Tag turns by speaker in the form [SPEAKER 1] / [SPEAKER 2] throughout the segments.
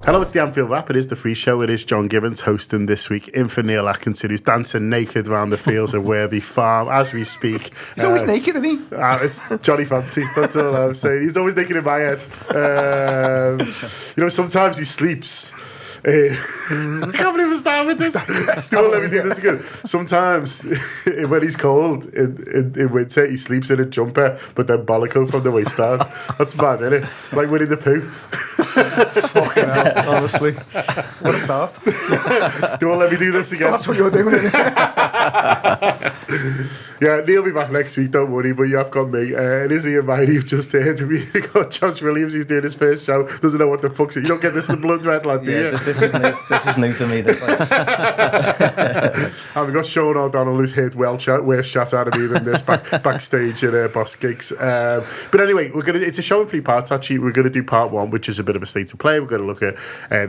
[SPEAKER 1] Hello, it's the Anfield Wrap. It is the free show. It is John Gibbons hosting this week in for Neil Atkinson, who's dancing naked around the fields of Worthy Farm as we speak.
[SPEAKER 2] He's always naked, isn't he?
[SPEAKER 1] It's Johnny Fancy. That's all I'm saying. He's always naked in my head. Sometimes he sleeps. I can't believe we're starting with this. Don't let me do this again. Sometimes, when he's cold in winter, he sleeps in a jumper, but then bollico from the waist down. That's bad, isn't it? Like Winnie the Pooh.
[SPEAKER 2] Fucking hell, honestly. What a start.
[SPEAKER 1] Don't let me do this again.
[SPEAKER 2] So that's what you're doing, isn't it?
[SPEAKER 1] Yeah, Neil will be back next week, don't worry, but you have got me. And Izzy and Mine, you've just heard. We got Josh Williams, he's doing his first show, doesn't know what the fuck's it. You don't get this in Blood Red, lad, do you?
[SPEAKER 3] This is new for me. This, like.
[SPEAKER 1] And we've got Shaun O'Donnell, who's heard worse chat out of me than this backstage at Boss Gigs. But anyway, it's a show in 3 parts, actually. We're going to do part 1, which is a bit of a state of play. We're going to look at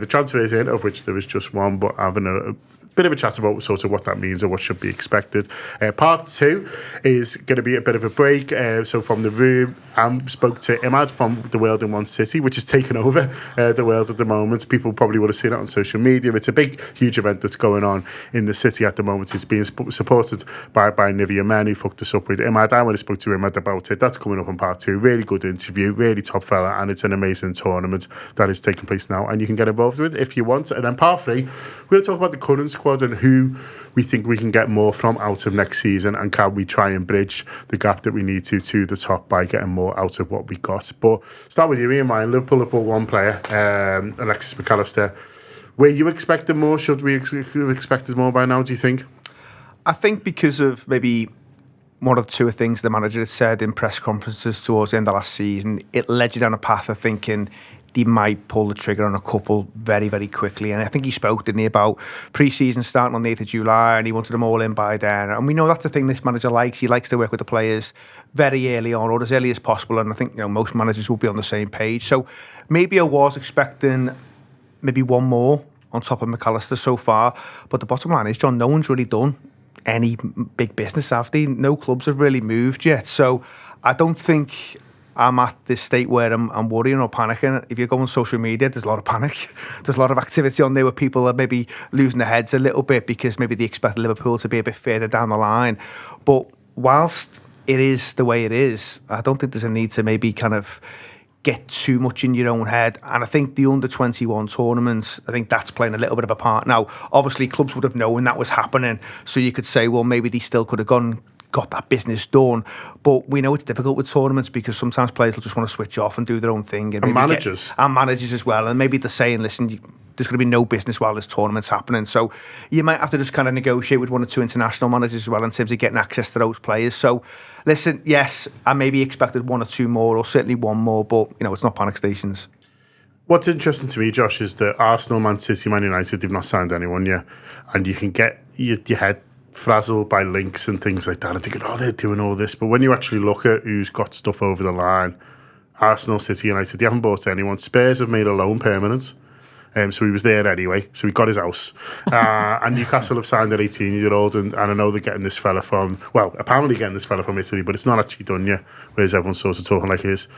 [SPEAKER 1] the transfers in, of which there is just one, but having a bit of a chat about sort of what that means and what should be expected. Part 2 is going to be a bit of a break. So from the room, I spoke to Imad from The World in One City, which has taken over the world at the moment. People probably would have seen it on social media. It's a big, huge event that's going on in the city at the moment. It's being supported by Nivea Men, who fucked us up with Imad. I went and spoke to Imad about it. That's coming up in part 2. Really good interview, really top fella, and it's an amazing tournament that is taking place now, and you can get involved with if you want. And then part 3, we're going to talk about the current squad and who we think we can get more from out of next season, and can we try and bridge the gap that we need to the top by getting more out of what we got. But start with you, Ian. Mine. Liverpool have bought one player, Alexis McAllister. Were you expecting more? Should we have expected more by now, do you think?
[SPEAKER 2] I think because of maybe one or two things the manager had said in press conferences towards the end of last season, it led you down a path of thinking he might pull the trigger on a couple very, very quickly. And I think he spoke, didn't he, about pre-season starting on the 8th of July, and he wanted them all in by then. And we know that's the thing this manager likes. He likes to work with the players very early on, or as early as possible. And I think most managers will be on the same page. So maybe I was expecting maybe one more on top of McAllister so far. But the bottom line is, John, no one's really done any big business, have they? No clubs have really moved yet. So I don't think I'm at this state where I'm worrying or panicking. If you go on social media, there's a lot of panic. There's a lot of activity on there where people are maybe losing their heads a little bit because maybe they expect Liverpool to be a bit further down the line. But whilst it is the way it is, I don't think there's a need to maybe kind of get too much in your own head. And I think the under-21 tournaments, I think that's playing a little bit of a part. Now, obviously, clubs would have known that was happening. So you could say, well, maybe they still could have got that business done. But we know it's difficult with tournaments because sometimes players will just want to switch off and do their own thing.
[SPEAKER 1] And managers.
[SPEAKER 2] And managers as well. And maybe they're saying, listen, there's going to be no business while this tournament's happening. So you might have to just kind of negotiate with one or two international managers as well in terms of getting access to those players. So listen, yes, I maybe expected one or two more, or certainly one more, but it's not panic stations.
[SPEAKER 1] What's interesting to me, Josh, is that Arsenal, Man City, Man United, they've not signed anyone yet. And you can get your head frazzled by links and things like that and thinking, they're doing all this. But when you actually look at who's got stuff over the line, Arsenal, City, United, they haven't bought anyone. Spurs have made a loan permanent. So he was there anyway. So he got his house. And Newcastle have signed an 18-year-old. And I know they're getting this fella apparently getting this fella from Italy, but it's not actually done yet, whereas everyone's sort of talking like it is.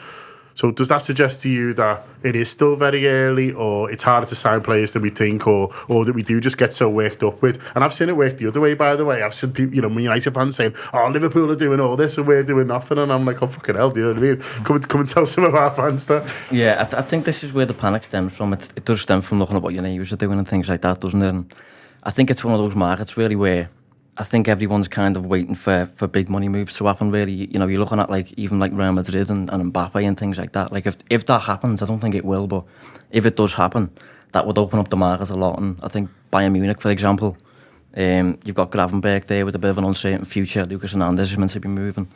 [SPEAKER 1] So does that suggest to you that it is still very early, or it's harder to sign players than we think, or that we do just get so worked up with? And I've seen it work the other way, by the way. I've seen people, United fans saying, Liverpool are doing all this and we're doing nothing. And I'm like, fucking hell, do you know what I mean? Come and tell some of our fans that.
[SPEAKER 3] Yeah, I think this is where the panic stems from. It does stem from looking at what your neighbours are doing and things like that, doesn't it? And I think it's one of those markets really where I think everyone's kind of waiting for big money moves to happen, really. You're looking at even Real Madrid and Mbappe and things like that. Like if that happens, I don't think it will, but if it does happen, that would open up the market a lot. And I think Bayern Munich, for example, you've got Gravenberch there with a bit of an uncertain future. Lucas Hernandez is meant to be moving.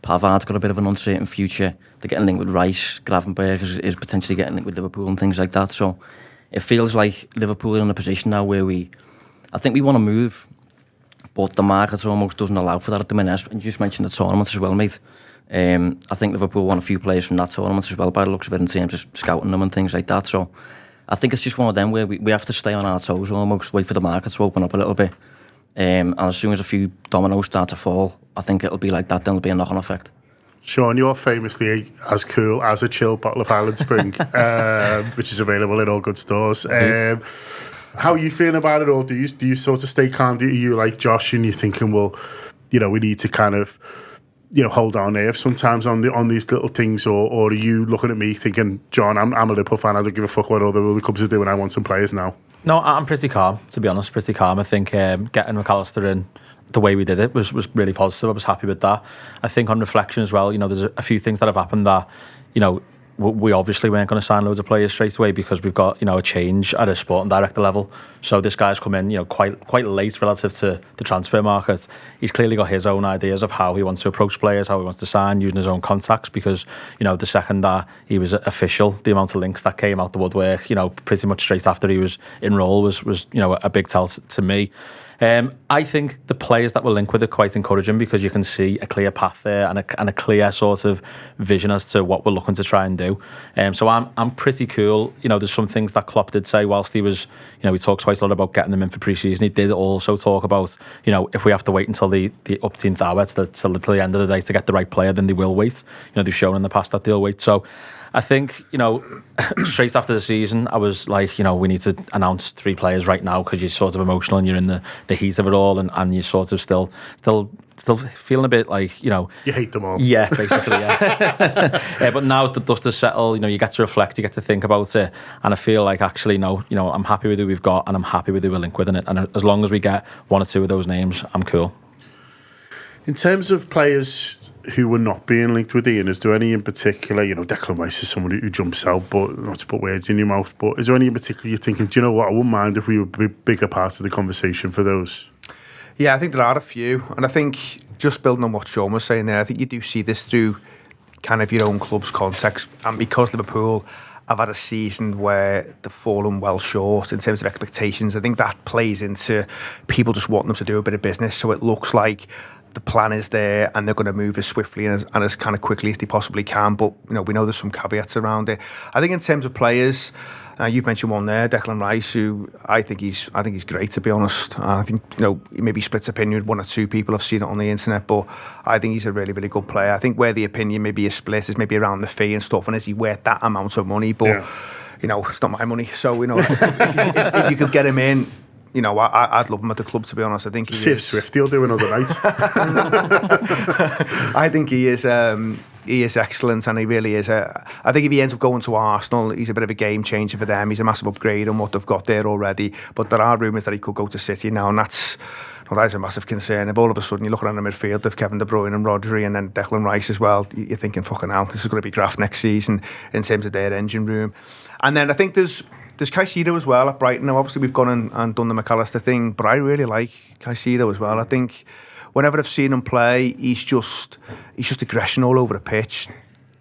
[SPEAKER 3] Pavard's got a bit of an uncertain future. They're getting linked with Rice. Gravenberch is potentially getting linked with Liverpool and things like that. So it feels like Liverpool are in a position now where I think we want to move, but the market almost doesn't allow for that at the minute. And you just mentioned the tournament as well, mate. I think Liverpool won a few players from that tournament as well, by the looks of it, in terms of scouting them and things like that. So I think it's just one of them where we have to stay on our toes, almost wait for the market to open up a little bit. And as soon as a few dominoes start to fall, I think it'll be like that, then there'll be a knock-on effect.
[SPEAKER 1] Shaun, you're famously as cool as a chill bottle of Highland Spring, which is available in all good stores. How are you feeling about it all? Do you sort of stay calm? Do you like Josh and you're thinking, well, we need to kind of, hold our nerve sometimes on these little things, or are you looking at me thinking, John, I'm a Liverpool fan, I don't give a fuck what all the other clubs are doing, I want some players now?
[SPEAKER 4] No, I'm pretty calm, to be honest, pretty calm. I think getting McAllister in the way we did it was really positive. I was happy with that. I think on reflection as well, there's a few things that have happened that, we obviously weren't going to sign loads of players straight away because we've got, a change at a sporting director level. So this guy's come in, quite late relative to the transfer market. He's clearly got his own ideas of how he wants to approach players, how he wants to sign, using his own contacts, because, the second that he was official, the amount of links that came out the woodwork, pretty much straight after he was in role was a big tell to me. I think the players that will link with it quite encouraging because you can see a clear path there and a clear sort of vision as to what we're looking to try and do. So I'm pretty cool. There's some things that Klopp did say whilst he was, he talks quite a lot about getting them in for pre-season. He did also talk about, if we have to wait until the 18th hour till the end of the day to get the right player, then they will wait. They've shown in the past that they'll wait. So I think, straight after the season, I was like, we need to announce 3 players right now because you're sort of emotional and you're in the heat of it all and you're sort of still feeling a bit like,
[SPEAKER 1] You hate them all.
[SPEAKER 4] Yeah, basically, yeah. But now as the dust has settled, you get to reflect, you get to think about it. And I feel like actually, no, I'm happy with who we've got and I'm happy with who we're linked with in it. And as long as we get 1 or 2 of those names, I'm cool.
[SPEAKER 1] In terms of players who were not being linked with Ian, is there any in particular, Declan Rice is someone who jumps out, but not to put words in your mouth, but is there any in particular you're thinking, do you know what, I wouldn't mind if we were a bigger part of the conversation for those?
[SPEAKER 2] Yeah, I think there are a few, and I think just building on what Shaun was saying there, I think you do see this through kind of your own club's context, and because Liverpool have had a season where they've fallen well short in terms of expectations, I think that plays into people just wanting them to do a bit of business, so it looks like the plan is there and they're going to move as swiftly and as kind of quickly as they possibly can. But, we know there's some caveats around it. I think in terms of players, you've mentioned one there, Declan Rice, who I think he's great, to be honest. I think, he maybe splits opinion with 1 or 2 people. I've seen it on the internet, but I think he's a really, really good player. I think where the opinion maybe is split is maybe around the fee and stuff, and is he worth that amount of money? But, it's not my money. So, if you could get him in, I'd love him at the club, to be honest. I think he is.
[SPEAKER 1] Swifty will do another night.
[SPEAKER 2] I think he is excellent, and he really is. I think if he ends up going to Arsenal, he's a bit of a game changer for them. He's a massive upgrade on what they've got there already. But there are rumours that he could go to City now, and that is a massive concern. If all of a sudden you're looking at the midfield of Kevin De Bruyne and Rodri and then Declan Rice as well, you're thinking, fucking hell, this is going to be graft next season in terms of their engine room. And then I think there's Caicedo as well at Brighton. Now, obviously, we've gone and done the McAllister thing, but I really like Caicedo as well. I think whenever I've seen him play, he's just aggression all over the pitch.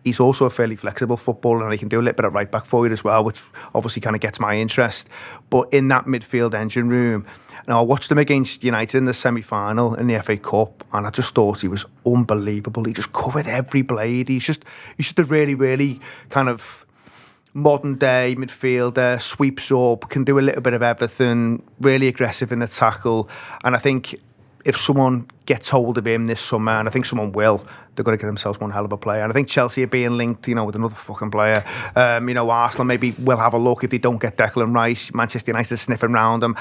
[SPEAKER 2] He's also a fairly flexible footballer, and he can do a little bit of right back forward as well, which obviously kind of gets my interest. But in that midfield engine room, now I watched him against United in the semi-final in the FA Cup, and I just thought he was unbelievable. He just covered every blade. He's just a really, really kind of modern day midfielder, sweeps up, can do a little bit of everything, really aggressive in the tackle. And I think if someone gets hold of him this summer, and I think someone will, they're going to get themselves one hell of a player. And I think Chelsea are being linked, with another fucking player. Arsenal maybe will have a look if they don't get Declan Rice. Manchester United sniffing around them.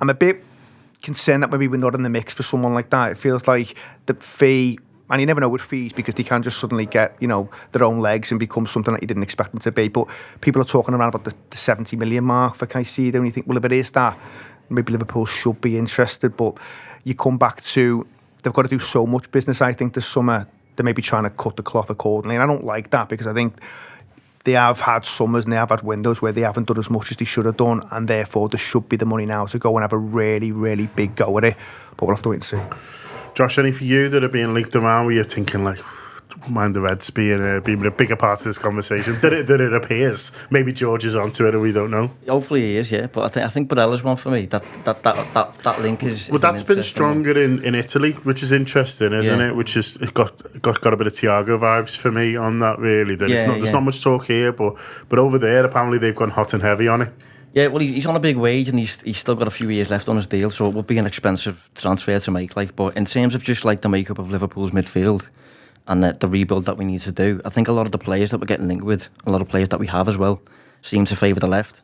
[SPEAKER 2] I'm a bit concerned that maybe we're not in the mix for someone like that. It feels like the fee, and you never know with fees because they can just suddenly get, their own legs and become something that you didn't expect them to be. But people are talking around about the 70 million mark for Caicedo, and you think, well, if it is that, maybe Liverpool should be interested. But you come back to, they've got to do so much business, I think, this summer. They may be trying to cut the cloth accordingly. And I don't like that because I think they have had summers and they have had windows where they haven't done as much as they should have done, and therefore there should be the money now to go and have a really, really big go at it. But we'll have to wait and see.
[SPEAKER 1] Josh, any for you that are being linked around where you're thinking, like, mind the Reds being a bigger part of this conversation that it appears? Maybe George is onto it and we don't know.
[SPEAKER 3] Hopefully he is, yeah. But I think Barella's one for me. That link is.
[SPEAKER 1] Well, that's been stronger in Italy, which is interesting, isn't it? Which is got a bit of Thiago vibes for me on that. Really, there's not much talk here, but over there apparently they've gone hot and heavy on it.
[SPEAKER 3] Yeah, well, he's on a big wage and he's still got a few years left on his deal, so it would be an expensive transfer to make. But in terms of just like the makeup of Liverpool's midfield, and the rebuild that we need to do. I think a lot of the players that we're getting linked with, a lot of players that we have as well, seem to favour the left.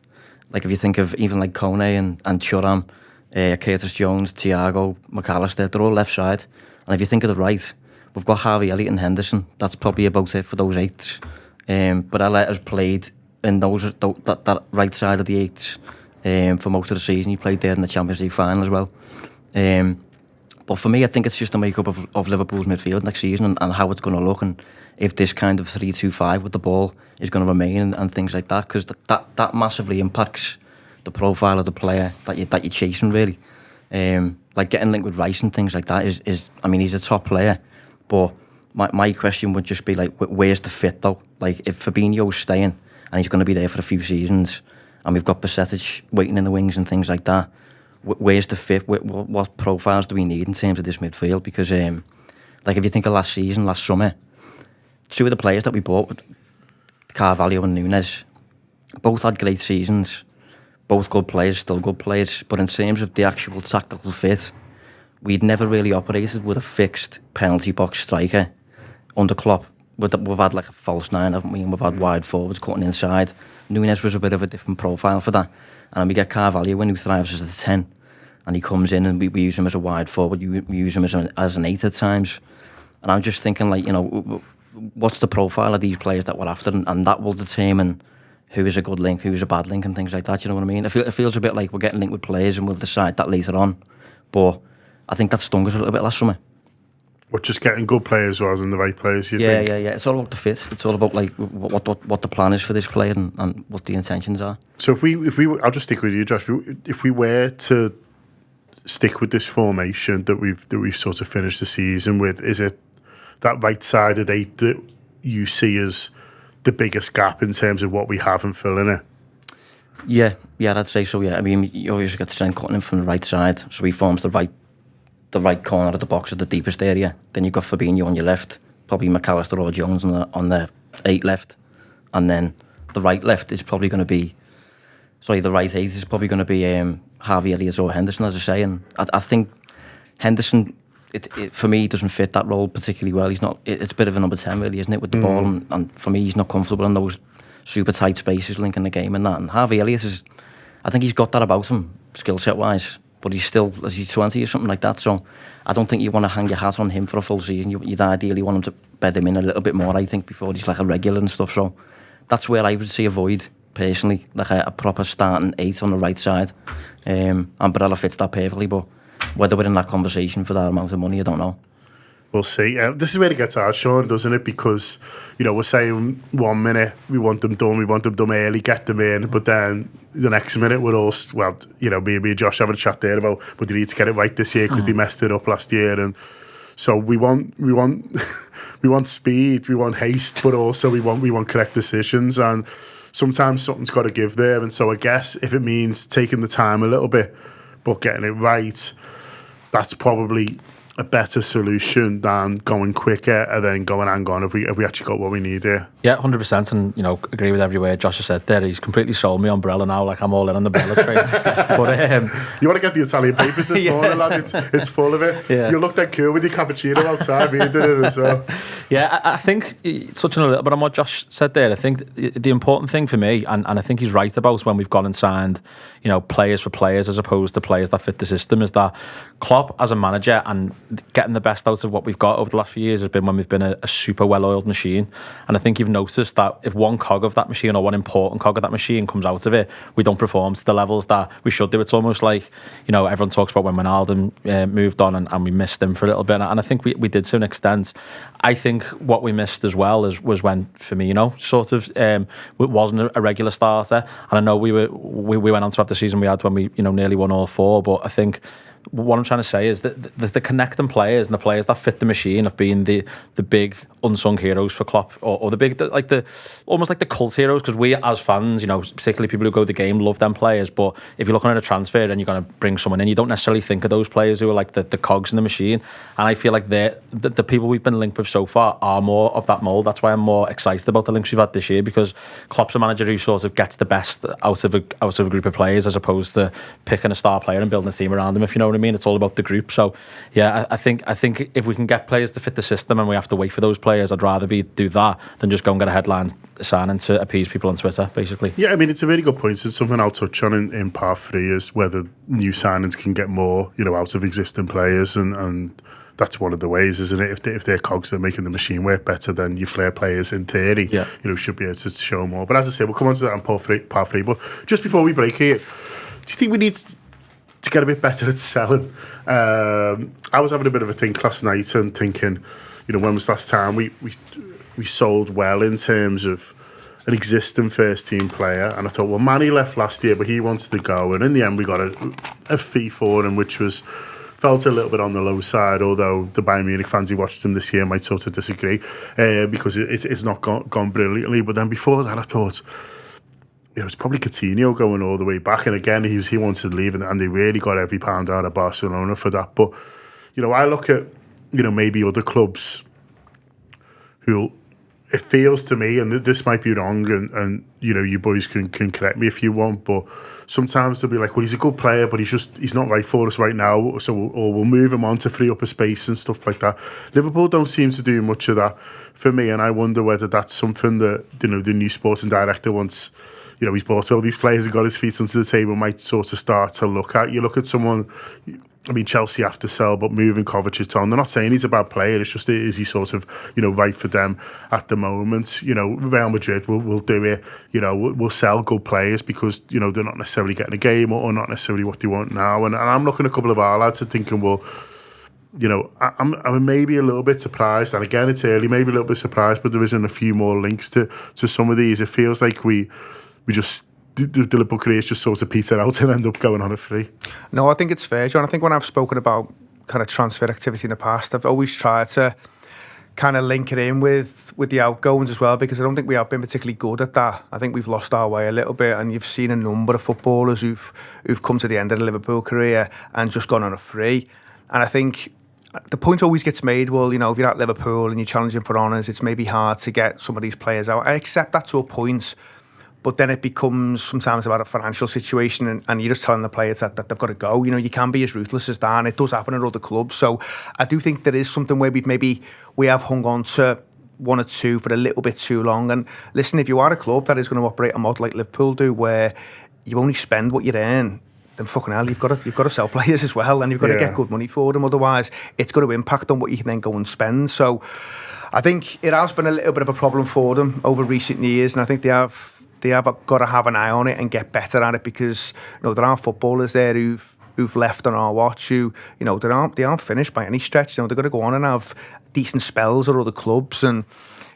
[SPEAKER 3] Like if you think of even like Kone and Thuram, Curtis Jones, Thiago, McAllister, they're all left side. And if you think of the right, we've got Harvey Elliott and Henderson. That's probably about it for those eights. But Elliott has played in that right side of the eights for most of the season. He played there in the Champions League final as well. But for me, I think it's just a makeup of Liverpool's midfield next season and how it's going to look, and if this kind of 3-2-5 with the ball is going to remain and things like that, because that massively impacts the profile of the player that you're chasing, really. Like getting linked with Rice and things like that is I mean, he's a top player, but my question would just be like, where's the fit though? Like if Fabinho's staying and he's going to be there for a few seasons, and we've got Bajcetic waiting in the wings and things like that, where's the fit? What profiles do we need in terms of this midfield? Because like if you think of last summer, two of the players that we bought, Carvalho and Nunes, both had great seasons, both good players, still good players, but in terms of the actual tactical fit, we'd never really operated with a fixed penalty box striker under Klopp. We've had like a false nine, haven't we? And we've had wide forwards cutting inside. Nunes was a bit of a different profile for that. And then we get Carvalho in, who thrives as a 10, and he comes in and we use him as a wide forward, we use him as an 8 at times. And I'm just thinking, like, you know, what's the profile of these players that we're after, and that will determine who is a good link, who's a bad link, and things like that. You know what I mean? It feels a bit like we're getting linked with players, and we'll decide that later on. But I think that stung us a little bit last summer.
[SPEAKER 1] But just getting good players rather than the right players, you think?
[SPEAKER 3] Yeah. It's all about the fit. It's all about like what the plan is for this player and what the intentions are.
[SPEAKER 1] So if we, I'll just stick with you, Josh. If we were to stick with this formation that we've sort of finished the season with, is it that right-sided 8 that you see as the biggest gap in terms of what we have and filling it?
[SPEAKER 3] Yeah, I'd say so. Yeah, I mean, you always get Trent cutting in from the right side, so he forms the right corner of the box, at the deepest area. Then you've got Fabinho on your left, probably McAllister or Jones on the 8 left, and then the right left is probably going to be, the right 8 is probably going to be Harvey Elliott or Henderson, as I say. And I think Henderson, it for me, doesn't fit that role particularly well. He's not. It's a bit of a number 10, really, isn't it, with the ball? And for me, he's not comfortable in those super tight spaces, linking the game and that. And Harvey Elliott I think he's got that about him, skill set wise. But he's 20 or something like that. So I don't think you want to hang your hat on him for a full season. You'd ideally want him to bed him in a little bit more, I think, before he's like a regular and stuff. So that's where I would see a void, personally, like a proper starting 8 on the right side. Umbrella fits that perfectly, but whether we're in that conversation for that amount of money, I don't know.
[SPEAKER 1] We'll see. This is where it gets hard, Shaun, doesn't it? Because, you know, we're saying 1 minute we want them done early, get them in, but then the next minute we're all, well, you know, me and Josh having a chat there about, but they need to get it right this year because they messed it up last year, and so we want we want speed, we want haste, but also we want correct decisions, and sometimes something's got to give there. And so I guess if it means taking the time a little bit but getting it right, that's probably a better solution than going quicker and then going, hang on, have we actually got what we need here?
[SPEAKER 4] Yeah, 100%, and you know, agree with every word Josh has said there. He's completely sold me umbrella now, like I'm all in on the umbrella train. But
[SPEAKER 1] you want to get the Italian papers this morning, lad? It's full of it. Yeah. You looked that cool with your cappuccino outside. We did it as well.
[SPEAKER 4] Yeah, I think touching a little bit on what Josh said there, I think the important thing for me, and I think he's right about when we've gone and signed, you know, players for players as opposed to players that fit the system, is that Klopp as a manager and getting the best out of what we've got over the last few years has been when we've been a super well-oiled machine. And I think you've noticed that if one cog of that machine or one important cog of that machine comes out of it, we don't perform to the levels that we should do. It's almost like, you know, everyone talks about when Ronaldo moved on and we missed him for a little bit, and I think we did to an extent. I think what we missed as well was when Firmino sort of wasn't a regular starter. And I know we went on to have the season we had when we, you know, nearly won all 4, but I think what I'm trying to say is that the connecting players and the players that fit the machine have been the big unsung heroes for Klopp, or the big, almost like the cult heroes, because we as fans, you know, particularly people who go to the game, love them players. But if you're looking at a transfer and you're going to bring someone in, you don't necessarily think of those players who are like the cogs in the machine. And I feel like the people we've been linked with so far are more of that mould. That's why I'm more excited about the links we've had this year, because Klopp's a manager who sort of gets the best out of a group of players, as opposed to picking a star player and building a team around him, if you know what I mean. It's all about the group. So yeah, I think if we can get players to fit the system, and we have to wait for those players players, I'd rather do that than just go and get a headline signing to appease people on Twitter, basically.
[SPEAKER 1] Yeah, I mean, it's a very good point. It's something I'll touch on in part 3 is whether new signings can get more, out of existing players, and that's one of the ways, isn't it? If they're cogs, they're making the machine work better, then your flair players, in theory, should be able to show more. But as I say, we'll come on to that in part 3. But just before we break here, do you think we need to get a bit better at selling? I was having a bit of a think last night and thinking, when was the last time we sold well in terms of an existing first team player? And I thought, well, Manny left last year, but he wanted to go, and in the end we got a fee for him, which felt a little bit on the low side, although the Bayern Munich fans who watched him this year might sort of disagree, because it's not gone brilliantly. But then before that, I thought, it's probably Coutinho going all the way back, and again he wanted to leave, and they really got every pound out of Barcelona for that. But I look at maybe other clubs who, it feels to me, and this might be wrong, and you boys can correct me if you want, but sometimes they'll be like, well, he's a good player, but he's not right for us right now, so we'll move him on to free up a space and stuff like that. Liverpool don't seem to do much of that for me, and I wonder whether that's something that the new sporting director wants. He's bought all these players and got his feet onto the table, might sort of start to look at. You look at someone, I mean, Chelsea have to sell, but moving Kovacic on, they're not saying he's a bad player, it's just, is he sort of, right for them at the moment? Real Madrid will do it, we'll sell good players because, they're not necessarily getting a game or not necessarily what they want now. And I'm looking at a couple of our lads and thinking, well, I'm maybe a little bit surprised, and again, it's early, maybe a little bit surprised, but there isn't a few more links to some of these. It feels like we just, the Liverpool careers just sort of peter out and end up going on a free.
[SPEAKER 2] No, I think it's fair, John. I think when I've spoken about kind of transfer activity in the past, I've always tried to kind of link it in with the outgoings as well, because I don't think we have been particularly good at that. I think we've lost our way a little bit, and you've seen a number of footballers who've come to the end of the Liverpool career and just gone on a free. And I think the point always gets made, well, if you're at Liverpool and you're challenging for honours, it's maybe hard to get some of these players out. I accept that to a point, but then it becomes sometimes about a financial situation, and you're just telling the players that they've got to go. You can be as ruthless as that, and it does happen at other clubs. So I do think there is something where we have hung on to one or two for a little bit too long. And listen, if you are a club that is going to operate a model like Liverpool do, where you only spend what you earn, then fucking hell, you've got to sell players as well, and you've got to get good money for them. Otherwise, it's going to impact on what you can then go and spend. So I think it has been a little bit of a problem for them over recent years, and I think they have got to have an eye on it and get better at it, because there are footballers there who've left on our watch who they aren't finished by any stretch. They've got to go on and have decent spells at other clubs, and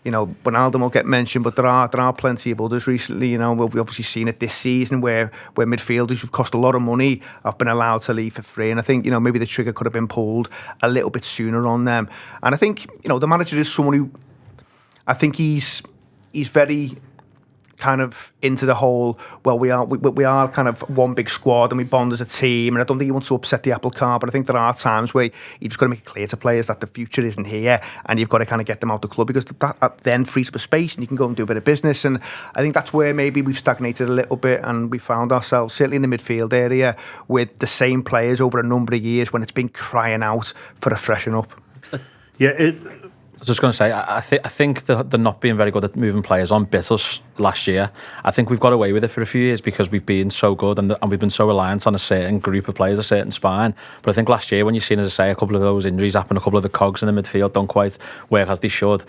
[SPEAKER 2] Ronaldo will get mentioned, but there are plenty of others recently. We've obviously seen it this season where midfielders who've cost a lot of money have been allowed to leave for free, and I think maybe the trigger could have been pulled a little bit sooner on them. And I think the manager is someone who, I think he's very kind of into the whole, well, we are kind of one big squad and we bond as a team, and I don't think he wants to upset the apple cart, but I think there are times where you just got to make it clear to players that the future isn't here, and you've got to kind of get them out the club, because that then frees up a space and you can go and do a bit of business. And I think that's where maybe we've stagnated a little bit, and we found ourselves certainly in the midfield area with the same players over a number of years when it's been crying out for a freshen up.
[SPEAKER 4] I was just going to say, I think they're not being very good at moving players on bit us last year. I think we've got away with it for a few years because we've been so good and we've been so reliant on a certain group of players, a certain spine. But I think last year, when you've seen, as I say, a couple of those injuries happen, a couple of the cogs in the midfield don't quite work as they should.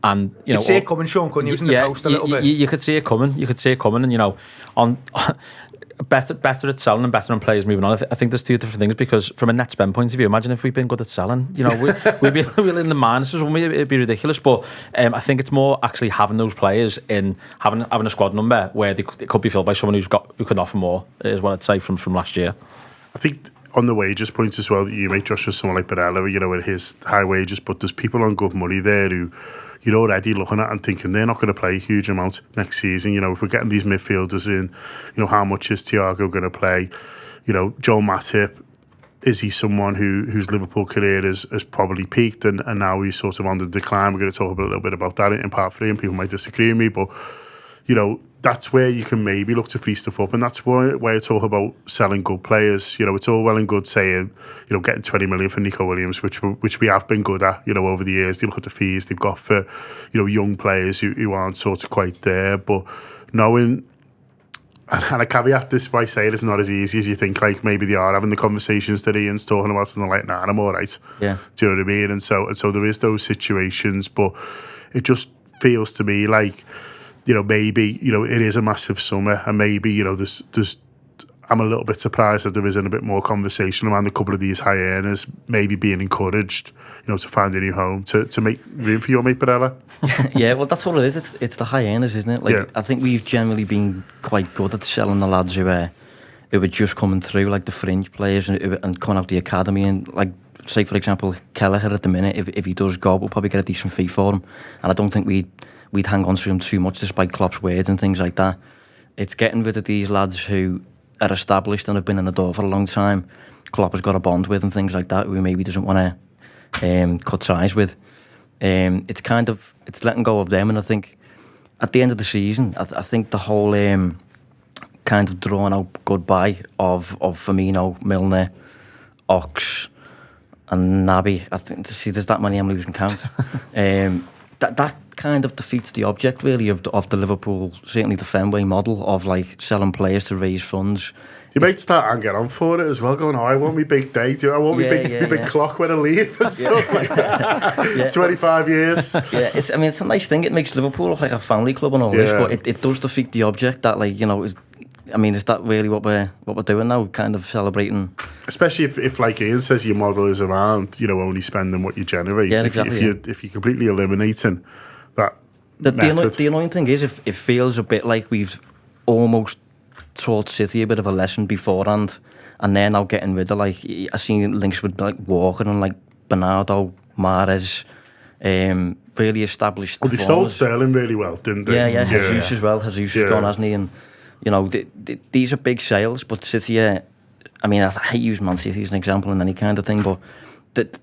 [SPEAKER 4] And you could
[SPEAKER 2] see it coming, Shaun, couldn't you? It was in the post a little bit.
[SPEAKER 4] You could see it coming. And on better at selling and better on players moving on. I think there's two different things, because from a net spend point of view, imagine if we'd been good at selling. We'd be in the minuses, wouldn't we? It'd be ridiculous. But I think it's more actually having those players in having a squad number where it could be filled by someone who can offer more, is what I'd say from last year.
[SPEAKER 1] I think on the wages point as well, that you make Josh as someone like Barella, with his high wages, but there's people on good money there who you're already looking at and thinking they're not going to play a huge amount next season. If we're getting these midfielders in, how much is Thiago going to play? Joel Matip, is he someone whose Liverpool career has probably peaked and now he's sort of on the decline? We're going to talk a little bit about that in part 3, and people might disagree with me, but you know, that's where you can maybe look to free stuff up, and that's why I talk about selling good players. You know, it's all well and good saying, you know, getting 20 million for Nico Williams, which we have been good at, you know, over the years. You look at the fees they've got for, you know, young players who aren't sort of quite there, but knowing, and I caveat this by saying it's not as easy as you think. Like, maybe they are having the conversations that Ian's talking about, and they're like, nah, I'm all right.
[SPEAKER 3] Yeah.
[SPEAKER 1] Do you know what I mean? And so there is those situations, but it just feels to me like, you know, maybe, you know, it is a massive summer, and maybe, you know, there's I'm a little bit surprised that there isn't a bit more conversation around a couple of these high earners maybe being encouraged, you know, to find a new home, to make room for your mate Barella.
[SPEAKER 3] Yeah, well, that's what it is. It's the high earners, isn't it? Like,
[SPEAKER 1] Yeah.
[SPEAKER 3] I think we've generally been quite good at selling the lads who are just coming through, like the fringe players and coming out the academy. And, like, say, for example, Kelleher at the minute, if he does go, we'll probably get a decent fee for him. And I don't think we'd hang on to him too much despite Klopp's words and things like that. It's getting rid of these lads who are established and have been in the door for a long time. Klopp has got a bond with and things like that, who maybe doesn't want to cut ties with. It's letting go of them, and I think at the end of the season, I think the whole kind of drawn out goodbye of Firmino, Milner, Ox, and Naby. I think, see, there's that many, I'm losing count. That kind of defeats the object, really, of the Liverpool, certainly the Fenway model of, like, selling players to raise funds.
[SPEAKER 1] You might start hanging on for it as well, going, oh, I want me big day, I want me big clock when I leave and stuff like that. 25 years.
[SPEAKER 3] Yeah, it's a nice thing. It makes Liverpool look like a family club and all this, but it does defeat the object that, like, you know, is that really what we're doing now? Kind of celebrating,
[SPEAKER 1] especially if like Ian says, your model is around, you know, only spending what you generate.
[SPEAKER 3] Yeah, exactly.
[SPEAKER 1] If you're completely eliminating that
[SPEAKER 3] the annoying thing is, it feels a bit like we've almost taught City a bit of a lesson beforehand, and they're now getting rid of, like, I've seen links with, like, Walker and, like, Bernardo, Mahrez, really established.
[SPEAKER 1] Well, they sold Sterling really well, didn't they?
[SPEAKER 3] Yeah, Jesus as well. Jesus has gone, hasn't he? And, you know, these are big sales, but City, I hate using Man City as an example in any kind of thing, but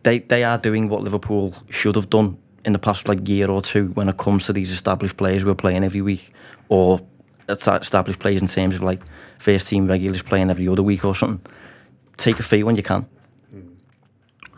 [SPEAKER 3] they are doing what Liverpool should have done in the past, like, year or two when it comes to these established players who are playing every week, or established players in terms of, like, first team regulars playing every other week or something. Take a fee when you can.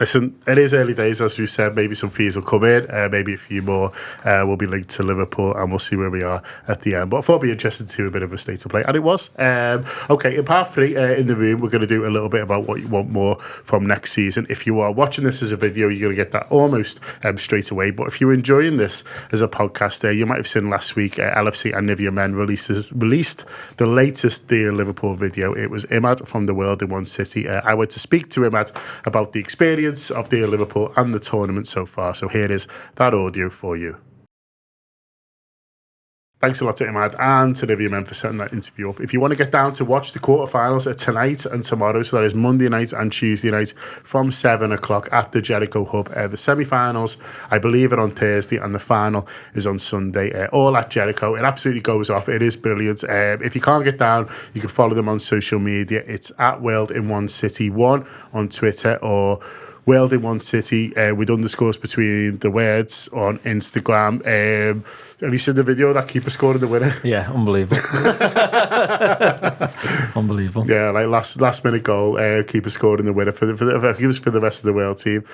[SPEAKER 1] Listen, it is early days, as we said. Maybe some fees will come in, maybe a few more will be linked to Liverpool, and we'll see where we are at the end. But I thought it'd be interesting to do a bit of a state of play, and it was. Okay, in part 3, in the room, we're going to do a little bit about what you want more from next season. If you are watching this as a video, you're going to get that almost straight away. But if you're enjoying this as a podcast, you might have seen last week, LFC and Nivea Men released the latest Dear Liverpool video. It was Imad from The World in One City. I went to speak to Imad about the experience of Dear Liverpool and the tournament so far. So here is that audio for you. Thanks a lot to Imad and to Nivea Men for setting that interview up. If you want to get down to watch the quarterfinals tonight and tomorrow, so that is Monday night and Tuesday night from 7 o'clock at the Jericho Hub. The semi-finals, I believe, are on Thursday, and the final is on Sunday, all at Jericho. It absolutely goes off. It is brilliant. If you can't get down, you can follow them on social media. It's at World in One City 1 on Twitter, or World in One City with underscores between the words on Instagram. Have you seen the video of that keeper scoring the winner?
[SPEAKER 4] Yeah, unbelievable. Unbelievable.
[SPEAKER 1] Yeah, like last minute goal, keeper scoring the winner for the rest of the world team.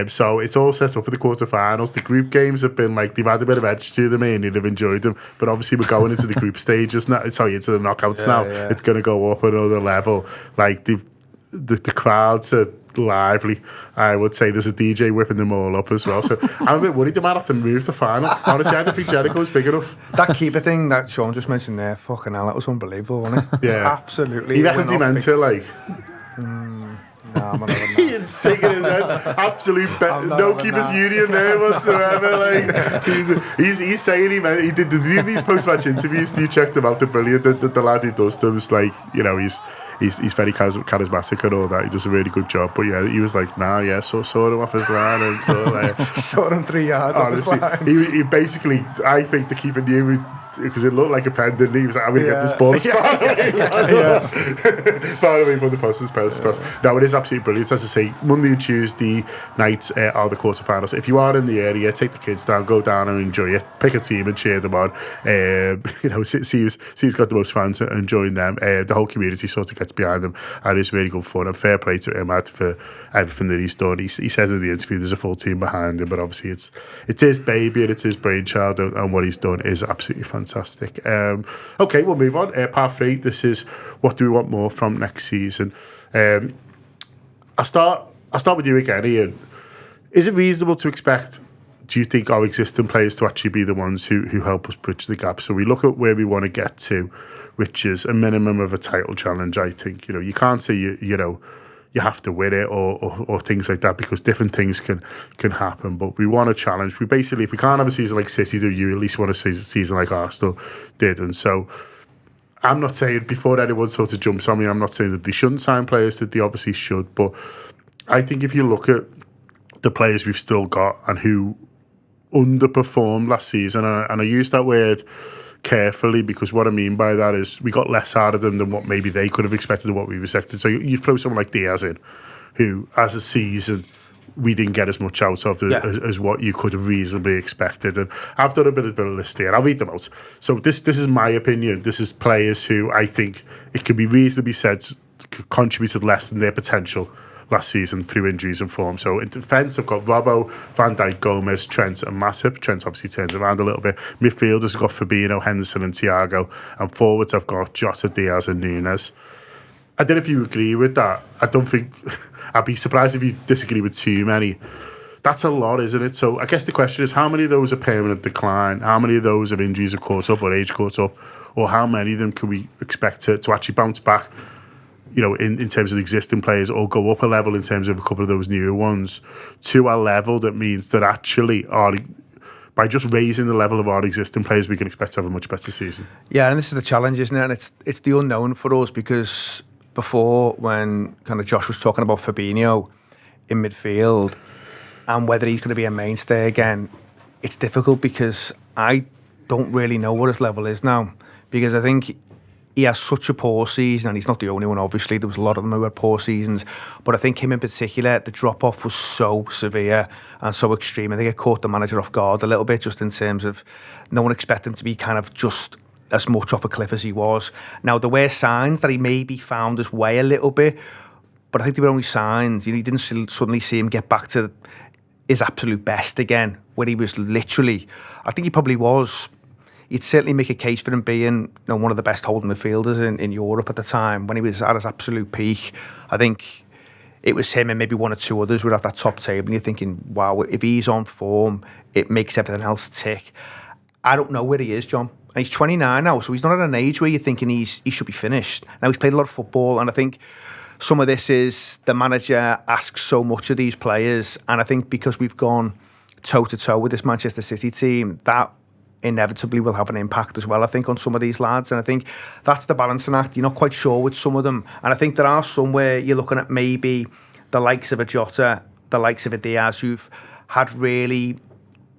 [SPEAKER 1] So it's all set up for the quarterfinals. The group games have been, like, they've had a bit of edge to them, and you'd have enjoyed them. But obviously we're going into the group stages now. Sorry, into the knockouts now. Yeah. It's going to go up another level. Like, the crowds are lively. I would say there's a DJ whipping them all up as well. So I'm a bit worried they might have to move the final. Honestly, I don't think Jericho's big enough.
[SPEAKER 2] That keeper thing that Shaun just mentioned there, fucking hell, that was unbelievable, wasn't it?
[SPEAKER 1] Yeah.
[SPEAKER 2] Absolutely.
[SPEAKER 1] He reckons he meant to, like...
[SPEAKER 2] Nah, I'm not having that.
[SPEAKER 1] He's shaking his head. Absolute no keepers union there whatsoever. Like, he's saying he did these post-match interviews. You check them out. They're brilliant. The lad who does them is, like, you know, he's very charismatic and all that. He does a really good job. But yeah, he was like, saw him off his line and
[SPEAKER 2] saw him 3 yards
[SPEAKER 1] honestly, off his line. He basically, I think the keeper knew because it looked like a pen, didn't he? He was like, I'm going to get this ball as far away from the post as possible. No, it is absolutely brilliant. As I say, Monday and Tuesday nights are the quarterfinals. If you are in the area, take the kids down, go down and enjoy it. Pick a team and cheer them on. See who's got the most fans and join them. The whole community sort of gets behind them, and it's really good fun. And fair play to him for everything that he's done. He said in the interview there's a full team behind him, but obviously it's his baby and it's his brainchild, and what he's done is absolutely fantastic. Okay, we'll move on. Part 3. This is what do we want more from next season. I'll start with you again, Ian. Is it reasonable to expect, do you think, our existing players to actually be the ones who help us bridge the gap? So we look at where we want to get to, which is a minimum of a title challenge. I think you can't say you have to win it or things like that, because different things can happen. But we want a challenge. We basically, if we can't have a season like City do, you at least want a season like Arsenal did. And so I'm not saying, before anyone sort of jumps on me, I'm not saying that they shouldn't sign players, that they obviously should. But I think if you look at the players we've still got and who underperformed last season, and I use that word carefully, because what I mean by that is we got less out of them than what maybe they could have expected and what we expected. So you throw someone like Diaz in, who as a season we didn't get as much out of as what you could have reasonably expected. And I've done a bit of a list here. I'll read them out. So this is my opinion. This is players who I think it can be reasonably said contributed less than their potential last season through injuries and form. So in defence, I've got Robbo, Van Dijk, Gomez, Trent and Matip. Trent obviously turns around a little bit. Midfielders, I've got Fabinho, Henderson and Thiago. And forwards, I've got Jota, Diaz and Nunes. I don't know if you agree with that. I don't think... I'd be surprised if you disagree with too many. That's a lot, isn't it? So I guess the question is, how many of those are permanent decline? How many of those have injuries have caught up or age caught up? Or how many of them can we expect to actually bounce back, in terms of the existing players, or go up a level in terms of a couple of those newer ones to a level that means that actually by just raising the level of our existing players, we can expect to have a much better season.
[SPEAKER 2] Yeah, and this is the challenge, isn't it? And it's the unknown for us, because before, when kind of Josh was talking about Fabinho in midfield and whether he's going to be a mainstay again, it's difficult because I don't really know what his level is now, because I think he has such a poor season, and he's not the only one, obviously. There was a lot of them who had poor seasons, but I think him in particular, the drop-off was so severe and so extreme. I think it caught the manager off guard a little bit, just in terms of no one expected him to be kind of just as much off a cliff as he was. Now, there were signs that he maybe found his way a little bit, but I think they were only signs. You didn't suddenly see him get back to his absolute best again, where he was literally, I think he probably was, you'd certainly make a case for him being one of the best holding midfielders in Europe at the time, when he was at his absolute peak. I think it was him and maybe one or two others were at that top table, and you're thinking, wow, if he's on form, it makes everything else tick. I don't know where he is, John. And he's 29 now, so he's not at an age where you're thinking he should be finished. Now, he's played a lot of football, and I think some of this is the manager asks so much of these players, and I think because we've gone toe-to-toe with this Manchester City team, that inevitably will have an impact as well, I think, on some of these lads. And I think that's the balancing act. You're not quite sure with some of them. And I think there are some where you're looking at maybe the likes of a Jota, the likes of a Diaz, who've had really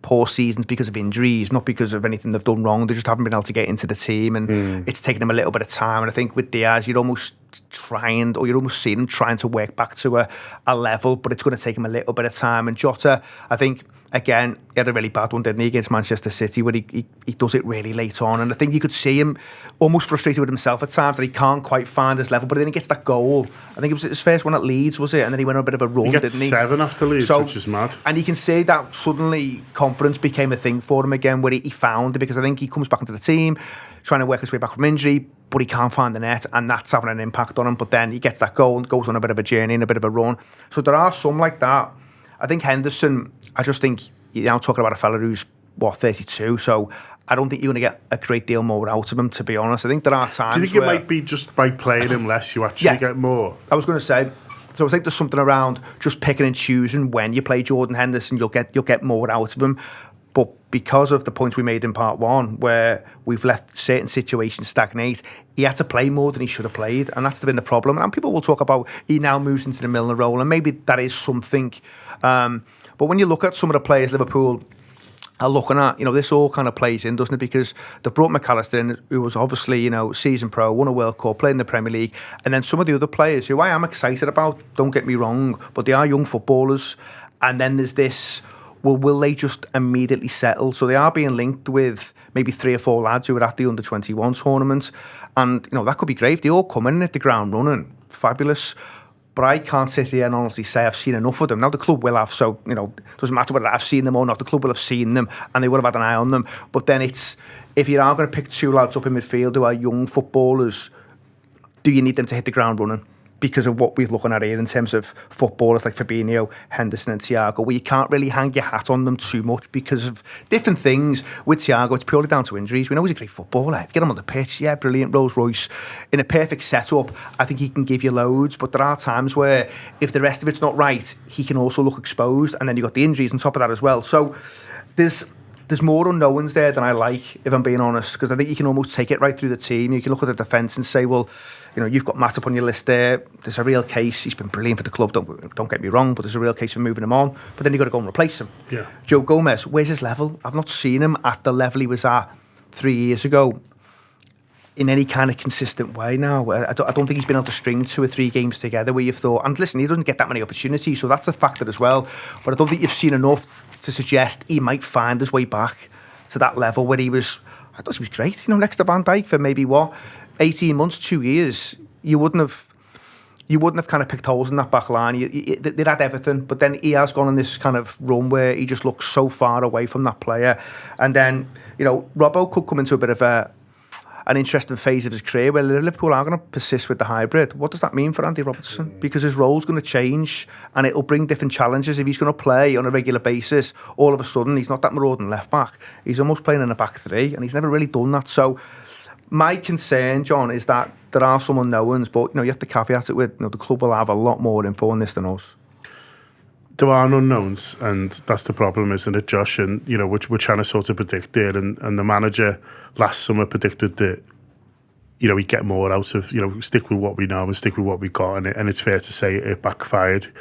[SPEAKER 2] poor seasons because of injuries, not because of anything they've done wrong. They just haven't been able to get into the team, and it's taken them a little bit of time. And I think with Diaz, you're almost seeing him trying to work back to a level, but it's going to take him a little bit of time. And Jota, I think, again, he had a really bad one, didn't he, against Manchester City, where he does it really late on. And I think you could see him almost frustrated with himself at times that he can't quite find his level. But then he gets that goal. I think it was his first one at Leeds, was it? And then he went on a bit of a run, didn't he?
[SPEAKER 1] He gets 7 after Leeds, which is mad.
[SPEAKER 2] And you can see that suddenly confidence became a thing for him again, where he found it, because I think he comes back into the team, trying to work his way back from injury, but he can't find the net, and that's having an impact on him. But then he gets that goal and goes on a bit of a journey and a bit of a run. So there are some like that. I think Henderson, I just think, you're now talking about a fella who's, 32, so I don't think you're going to get a great deal more out of him, to be honest. I think there are times.
[SPEAKER 1] Do you think it might be just by playing him less you actually get more?
[SPEAKER 2] I was going to say, so I think there's something around just picking and choosing when you play Jordan Henderson, you'll get more out of him. But because of the points we made in part one, where we've left certain situations stagnate, he had to play more than he should have played, and that's been the problem. And people will talk about he now moves into the Milner role, and maybe that is something. But when you look at some of the players Liverpool are looking at, this all kind of plays in, doesn't it? Because they brought McAllister in, who was obviously, season pro, won a World Cup, played in the Premier League, and then some of the other players who I am excited about, don't get me wrong, but they are young footballers. And then there's this, well, will they just immediately settle? So they are being linked with maybe 3 or 4 lads who were at the under-21 tournament. And, that could be great. If they all come in and hit the ground running, fabulous. But I can't sit here and honestly say I've seen enough of them. Now, the club will have, so, it doesn't matter whether I've seen them or not. The club will have seen them and they will have had an eye on them. But then it's, if you are going to pick 2 lads up in midfield who are young footballers, do you need them to hit the ground running? Because of what we're looking at here in terms of footballers like Fabinho, Henderson and Thiago, where you can't really hang your hat on them too much because of different things. With Thiago, it's purely down to injuries. We know he's a great footballer. If you get him on the pitch, yeah, brilliant, Rolls Royce. In a perfect setup, I think he can give you loads, but there are times where if the rest of it's not right, he can also look exposed, and then you've got the injuries on top of that as well. So there's more unknowns there than I like, if I'm being honest, because I think you can almost take it right through the team. You can look at the defence and say, well, you've got Matip on your list there. There's a real case. He's been brilliant for the club. Don't get me wrong, but there's a real case for moving him on. But then you've got to go and replace him.
[SPEAKER 1] Yeah.
[SPEAKER 2] Joe Gomez, where's his level? I've not seen him at the level he was at 3 years ago in any kind of consistent way now. I don't think he's been able to string 2 or 3 games together where you've thought, and listen, he doesn't get that many opportunities, so that's a factor as well. But I don't think you've seen enough to suggest he might find his way back to that level where I thought he was great, next to Van Dijk for maybe 18 months, 2 years. You wouldn't have kind of picked holes in that back line. They'd had everything, but then he has gone on this kind of run where he just looks so far away from that player. And then, Robbo could come into a bit of an interesting phase of his career where Liverpool are going to persist with the hybrid. What does that mean for Andy Robertson? Because his role's going to change and it'll bring different challenges. If he's going to play on a regular basis, all of a sudden he's not that marauding left back. He's almost playing in a back 3 and he's never really done that. So my concern, John, is that there are some unknowns, but you have to caveat it with the club will have a lot more info on this than us.
[SPEAKER 1] There are unknowns, and that's the problem, isn't it, Josh? And we're trying to sort of predict it, and the manager last summer predicted that he'd get more out of stick with what we know and stick with what we got, and it's fair to say it backfired.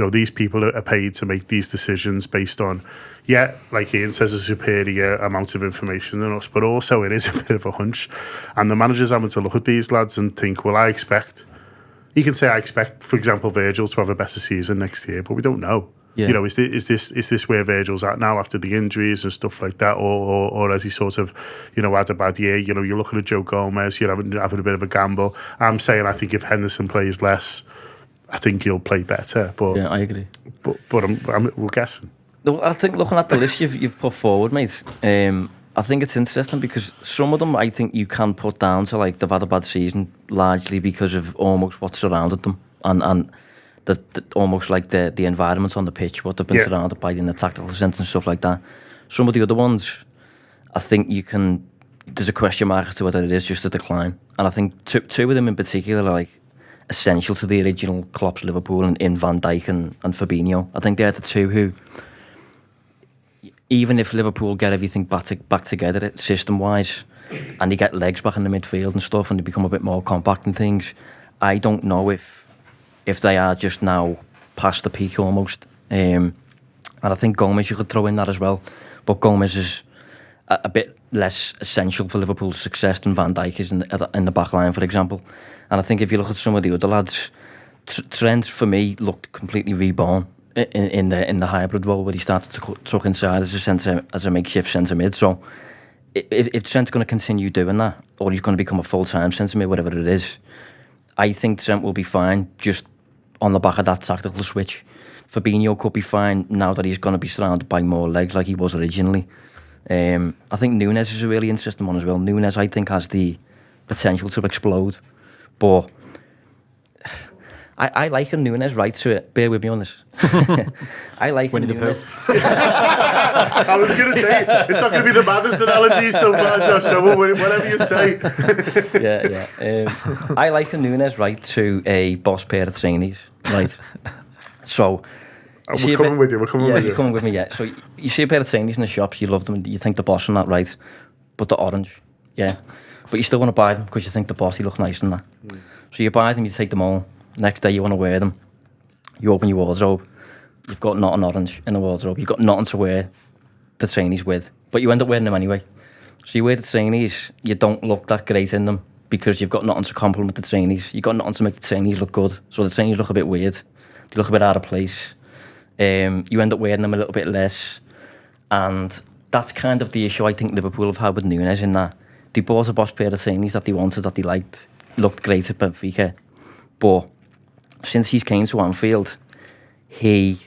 [SPEAKER 1] These people are paid to make these decisions based on, like Ian says, a superior amount of information than us, but also it is a bit of a hunch, and the manager's having to look at these lads and think, well, he can say, I expect, for example, Virgil to have a better season next year, but we don't know. Yeah. Is this where Virgil's at now after the injuries and stuff like that, or has he sort of, had a bad year? You're looking at Joe Gomez, you're having a bit of a gamble. I'm saying I think if Henderson plays less, I think he'll play better. But
[SPEAKER 3] yeah, I agree.
[SPEAKER 1] But we're guessing.
[SPEAKER 3] No, I think looking at the list you've put forward, mate. I think it's interesting because some of them I think you can put down to they've had a bad season largely because of almost what surrounded them and the almost like the environment on the pitch, what they've been surrounded by in the tactical sense and stuff like that. Some of the other ones, I think there's a question mark as to whether it is just a decline. And I think two of them in particular are essential to the original Klopp's Liverpool and in Van Dijk and Fabinho. I think they're the two who, even if Liverpool get everything back together system-wise and they get legs back in the midfield and stuff and they become a bit more compact and things, I don't know if they are just now past the peak almost. And I think Gomez you could throw in that as well. But Gomez is a bit less essential for Liverpool's success than Van Dijk is in the back line, for example. And I think if you look at some of the other lads, Trent, for me, looked completely reborn in the hybrid role where he started to tuck inside as a makeshift centre mid. So if Trent's going to continue doing that, or he's going to become a full-time centre mid, whatever it is, I think Trent will be fine just on the back of that tactical switch. Fabinho could be fine now that he's going to be surrounded by more legs like he was originally. I think Núñez is a really interesting one as well. Núñez, I think, has the potential to explode, but I like a Núñez right through it. Bear with me on this. I like
[SPEAKER 4] Winnie the Pooh.
[SPEAKER 1] I was going to say, it's not going to be the maddest analogy so far, Josh, so whatever you say.
[SPEAKER 3] Yeah. I like a Núñez right through a boss pair of trainees, right? So...
[SPEAKER 1] We're coming with you.
[SPEAKER 3] You're coming with me, yeah. So you see a pair of trainees in the shops, you love them, you think the boss and that, right? But they're orange, yeah. But you still want to buy them because you think the boss, he look nice and that. So you buy them, you take them all. Next day you want to wear them. You open your wardrobe. You've got nothing orange in the wardrobe. You've got nothing to wear the trainees with, but you end up wearing them anyway. So you wear the trainees, you don't look that great in them because you've got nothing to compliment the trainees. You've got nothing to make the trainees look good. So the trainees look a bit weird. They look a bit out of place. You end up wearing them a little bit less. And that's kind of the issue I think Liverpool have had with Núñez, in that they bought a boss pair of trainees that they wanted, that they liked, looked great at Benfica. But since he's came to Anfield, he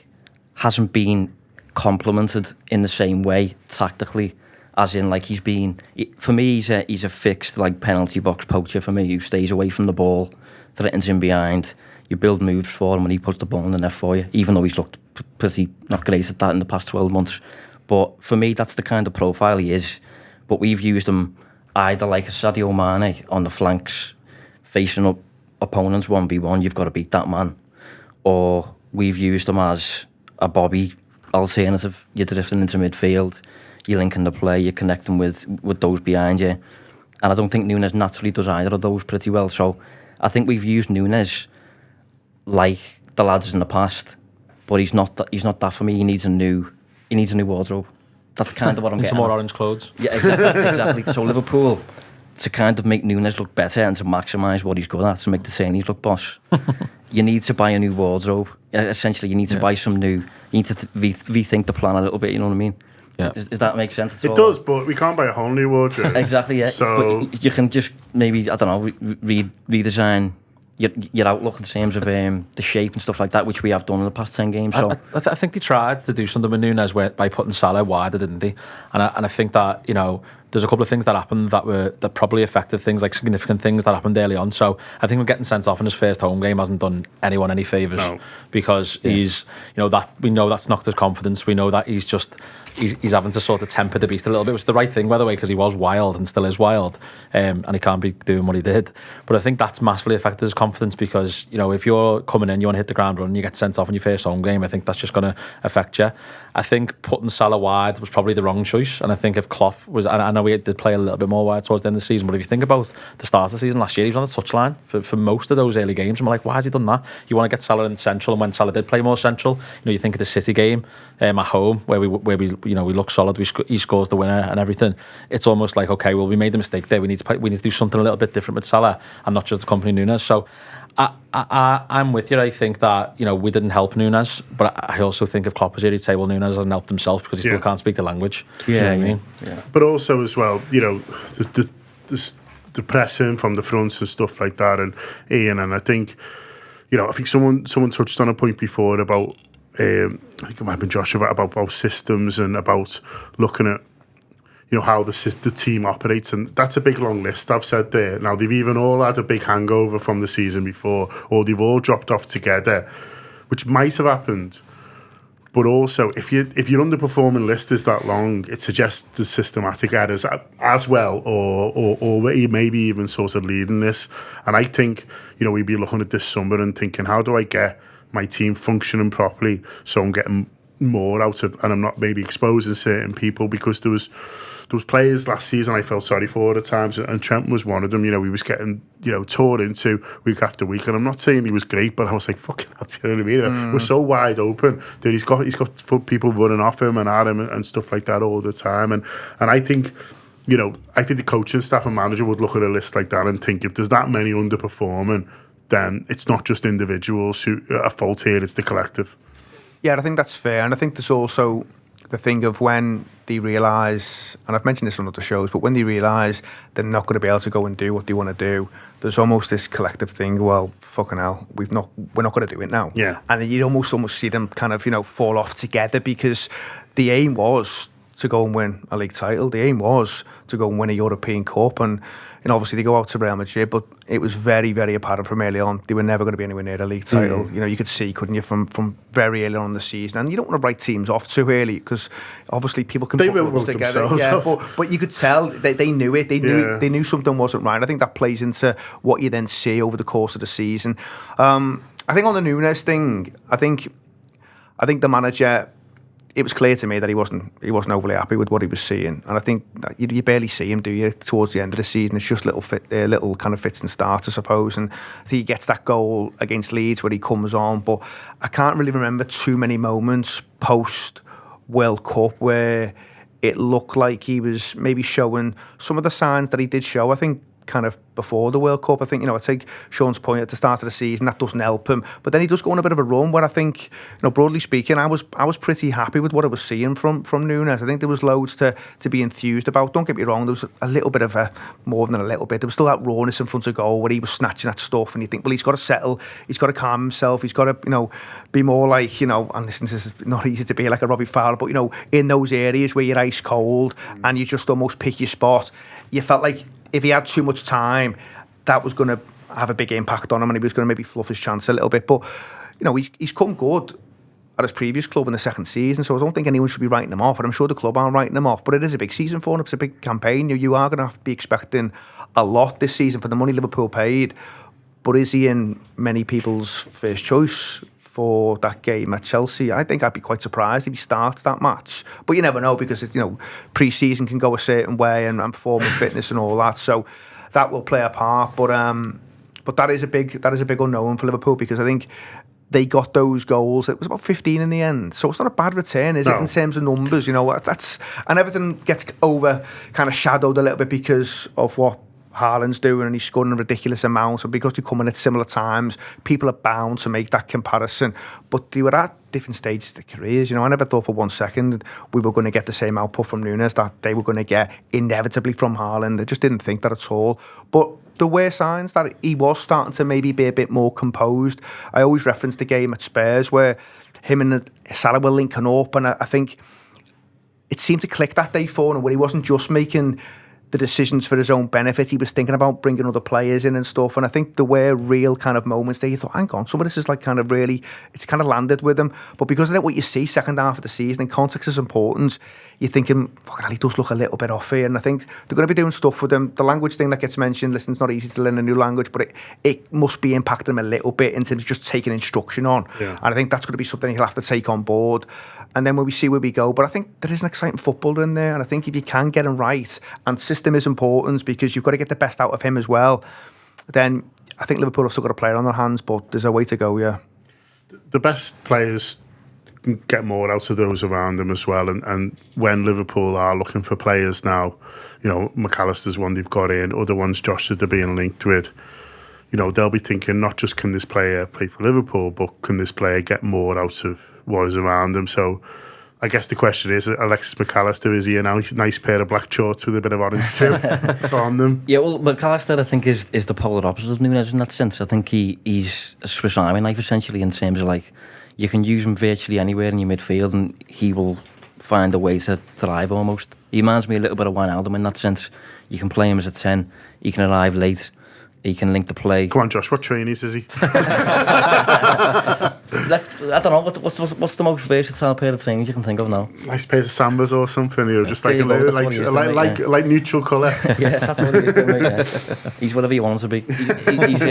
[SPEAKER 3] hasn't been complimented in the same way tactically, as in like he's been. For me, he's a fixed like penalty box poacher for me, who stays away from the ball, threatens him behind. You build moves for him and he puts the ball in the net for you, even though he's looked pretty not great at that in the past 12 months. But for me, that's the kind of profile he is. But we've used him either like a Sadio Mane on the flanks, facing up opponents 1v1, you've got to beat that man. Or we've used him as a Bobby alternative. You're drifting into midfield, you're linking the play, you're connecting with those behind you. And I don't think Núñez naturally does either of those pretty well. So I think we've used Núñez like the lads in the past, but he's not that for me. He needs a new wardrobe. That's kind of what I'm getting.
[SPEAKER 4] Some more
[SPEAKER 3] at.
[SPEAKER 4] orange clothes.
[SPEAKER 3] Yeah, exactly. So Liverpool, to kind of make Núñez look better and to maximise what he's good at, to make the trainees look boss, you need to buy a new wardrobe. Essentially, you need to buy some new. You need to rethink the plan a little bit. You know what I mean?
[SPEAKER 4] Yeah.
[SPEAKER 3] Does that make sense?
[SPEAKER 1] It does, but we can't buy a whole new wardrobe.
[SPEAKER 3] Exactly. Yeah.
[SPEAKER 1] So
[SPEAKER 3] but you can just maybe, I don't know, redesign your outlook in terms of the shape and stuff like that, which we have done in the past 10 games. So
[SPEAKER 4] I think they tried to do something with Núñez by putting Salah wider, didn't they? And I think that, you know, there's a couple of things that happened that probably affected things, like significant things that happened early on. So I think we're getting sent off in his first home game hasn't done anyone any favours, because he's, you know, that we know that's knocked his confidence. We know that he's having to sort of temper the beast a little bit. It was the right thing, by the way, because he was wild and still is wild, and he can't be doing what he did. But I think that's massively affected his confidence, because, you know, if you're coming in, you want to hit the ground running, you get sent off in your first home game, I think that's just going to affect you. I think putting Salah wide was probably the wrong choice, and I think if Klopp was, I know we did play a little bit more wide towards the end of the season, but if you think about the start of the season last year, he was on the touchline for most of those early games, and we're like, why has he done that? You want to get Salah in central, and when Salah did play more central, you know, you think of the City game at home where we you know, we look solid, he scores the winner and everything. It's almost like, okay, well, we made the mistake there. We need to do something a little bit different with Salah and not just the company Núñez. So I'm with you. I think that, you know, we didn't help Núñez, but I also think if Klopp was here, he'd say, well, Núñez hasn't helped himself because he still can't speak the language.
[SPEAKER 3] Yeah,
[SPEAKER 4] you know what I mean?
[SPEAKER 3] Yeah.
[SPEAKER 1] But also as well, you know, the pressing from the front and stuff like that, and Ian, and I think someone touched on a point before about I think it might have been Josh, about systems and about looking at, you know, how the team operates, and that's a big long list I've said there. Now they've even all had a big hangover from the season before, or they've all dropped off together, which might have happened. But also, if your underperforming list is that long, it suggests the systematic errors as well, or maybe even sort of leading this. And I think, you know, we'd be looking at this summer and thinking, how do I get my team functioning properly so I'm getting more out of, and I'm not maybe exposing certain people, because there was players last season I felt sorry for at times, and Trent was one of them. You know, he was getting, you know, tore into week after week, and I'm not saying he was great, but I was like, fucking hell, you know what I mean? We're so wide open that he's got people running off him and at him and stuff like that all the time, and I think, you know, I think the coaching staff and manager would look at a list like that and think, if there's that many underperforming, then it's not just individuals who are at fault here, it's the collective.
[SPEAKER 2] Yeah, I think that's fair. And I think there's also the thing of when they realise, and I've mentioned this on other shows, but when they realise they're not going to be able to go and do what they want to do, there's almost this collective thing, well, fucking hell, we're not going to do it now.
[SPEAKER 1] Yeah.
[SPEAKER 2] And then you almost see them kind of, you know, fall off together, because the aim was to go and win a league title. The aim was to go and win a European Cup, and obviously they go out to Real Madrid, but it was very, very apparent from early on they were never going to be anywhere near a league title. You know, you could see, couldn't you, from very early on in the season. And you don't want to write teams off too early, because obviously people can put words together. Yeah, but you could tell they knew it. They knew something wasn't right. I think that plays into what you then see over the course of the season. I think on the Núñez thing, I think the manager, it was clear to me that he wasn't overly happy with what he was seeing, and I think that you barely see him, do you, towards the end of the season? It's just little kind of fits and starts, I suppose. And I think he gets that goal against Leeds where he comes on, but I can't really remember too many moments post World Cup where it looked like he was maybe showing some of the signs that he did show, I think, kind of before the World Cup. I think, I take Shaun's point at the start of the season, that doesn't help him. But then he does go on a bit of a run where I think, broadly speaking, I was pretty happy with what I was seeing from Núñez. I think there was loads to be enthused about. Don't get me wrong, there was a little bit of more than a little bit. There was still that rawness in front of goal where he was snatching at stuff, and you think, well, he's got to settle, he's got to calm himself, he's got to, be more like, and listen, this is not easy to be like a Robbie Fowler, but, in those areas where you're ice cold and you just almost pick your spot, you felt like if he had too much time, that was going to have a big impact on him, and he was going to maybe fluff his chance a little bit. But, he's come good at his previous club in the second season, so I don't think anyone should be writing him off, and I'm sure the club aren't writing him off, but it is a big season for him. It's a big campaign. You are going to have to be expecting a lot this season for the money Liverpool paid, but is he in many people's first choice for that game at Chelsea? I think I'd be quite surprised if he starts that match. But you never know, because pre-season can go a certain way, and form and fitness and all that. So that will play a part. But that is a big unknown for Liverpool, because I think they got those goals. It was about 15 in the end, so it's not a bad return, is it, in terms of numbers? That's, and everything gets kind of shadowed a little bit because of what Haaland's doing, and he's scoring a ridiculous amount, and because they come in at similar times, people are bound to make that comparison. But they were at different stages of their careers. I never thought for 1 second we were going to get the same output from Núñez that they were going to get inevitably from Haaland. I just didn't think that at all. But there were signs that he was starting to maybe be a bit more composed. I always reference the game at Spurs where him and Salah were linking up, and I think it seemed to click that day for him, where he wasn't just making the decisions for his own benefit. He was thinking about bringing other players in and stuff, and I think there were real kind of moments there you thought, hang on, some of this is like kind of really, it's kind of landed with him. But because of that, what you see second half of the season, and context is important, you're thinking, fucking hell, he does look a little bit off here. And I think they're going to be doing stuff with him. The language thing that gets mentioned, listen, it's not easy to learn a new language, but it must be impacting him a little bit in terms of just taking instruction on. Yeah. And I think that's going to be something he'll have to take on board. And then when we see where we go, but I think there is an exciting footballer in there, and I think if you can get him right, and system is important because you've got to get the best out of him as well, then I think Liverpool have still got a player on their hands, but there's a way to go, yeah.
[SPEAKER 1] The best players can get more out of those around them as well, and when Liverpool are looking for players now, McAllister's one they've got in, other ones Josh that they're being linked with, they'll be thinking not just can this player play for Liverpool, but can this player get more out of what is around them. So I guess the question is, Alexis McAllister, is he a nice pair of black shorts with a bit of orange too on them?
[SPEAKER 3] Yeah, well, McAllister I think is the polar opposite of Núñez in that sense. I think he's a Swiss Army knife essentially, in terms of like you can use him virtually anywhere in your midfield and he will find a way to thrive almost. He reminds me a little bit of Wijnaldum in that sense. You can play him as a 10, he can arrive late, he can link the play.
[SPEAKER 1] Come on, Josh, what trainees is he?
[SPEAKER 3] I don't know, what's the most versatile pair of trainees you can think of now?
[SPEAKER 1] Nice pair of Sambas or something, just like neutral colour.
[SPEAKER 3] Yeah, that's what he is doing, yeah. He's whatever you want him to be. He's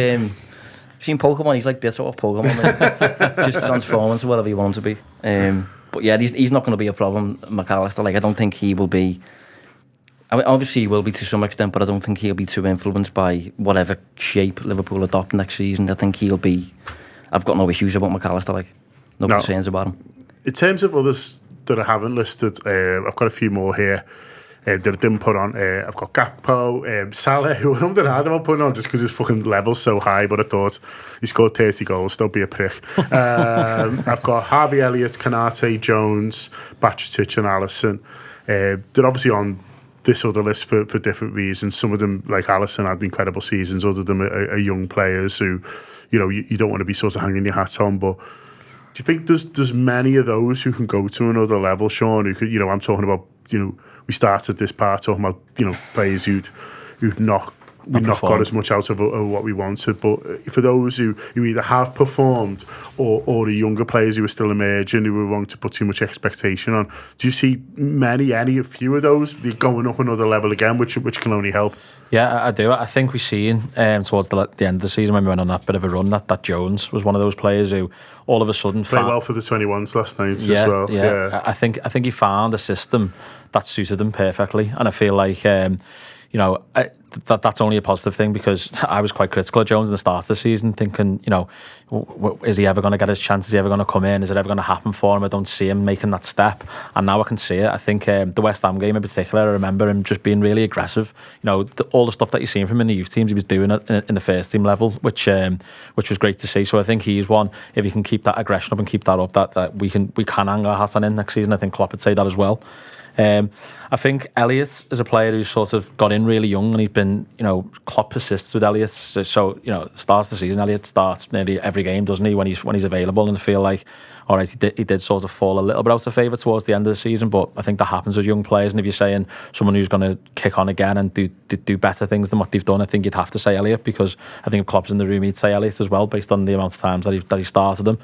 [SPEAKER 3] seen Pokemon, he's like this sort of Pokemon. Just transform into whatever you want him to be. But yeah, he's not going to be a problem, McAllister. Like, I don't think he will be. I mean, obviously he will be to some extent, but I don't think he'll be too influenced by whatever shape Liverpool adopt next season. I think he'll be. I've got no issues about McAllister. Like, no concerns about him.
[SPEAKER 1] In terms of others that I haven't listed, I've got a few more here that I didn't put on. I've got Gakpo, Salah, who I'm not hard about putting on just because his fucking level's so high, but I thought he scored 30 goals, don't be a prick. I've got Harvey Elliott, Kanate, Jones, Bacic and Alisson. They're obviously on this other list for different reasons. Some of them, like Alisson, had incredible seasons. Other of them are young players who, you don't want to be sort of hanging your hat on. But do you think there's many of those who can go to another level, Shaun? Who could, I'm talking about, we started this part talking about, players who'd not got as much out of what we wanted. But for those who either have performed or the younger players who are still emerging, who were wrong to put too much expectation on, do you see a few of those going up another level again, which can only help?
[SPEAKER 4] Yeah, I do. I think we've seen towards the end of the season when we went on that bit of a run that Jones was one of those players who all of a sudden
[SPEAKER 1] played well for the 21s last night as well.
[SPEAKER 4] Yeah. I think he found a system that suited him perfectly, and I feel like that's only a positive thing, because I was quite critical of Jones in the start of the season, thinking, you know, is he ever going to get his chance? Is he ever going to come in? Is it ever going to happen for him? I don't see him making that step, and now I can see it. I think the West Ham game in particular, I remember him just being really aggressive. You know, all the stuff that you've seen from him in the youth teams, he was doing it in the first team level, which was great to see. So I think he's one, if he can keep that aggression up and keep that up, that we can hang our hat on in next season. I think Klopp would say that as well. I think Elliott is a player who's sort of got in really young, and he's been, you know, Klopp persists with Elliott. So you know, starts the season, Elliott starts nearly every game, doesn't he, when he's available? And I feel like, all right, he did sort of fall a little bit out of favour towards the end of the season, but I think that happens with young players. And if you're saying someone who's going to kick on again and do better things than what they've done, I think you'd have to say Elliott, because I think if Klopp's in the room, he'd say Elliott as well, based on the amount of times that he started them.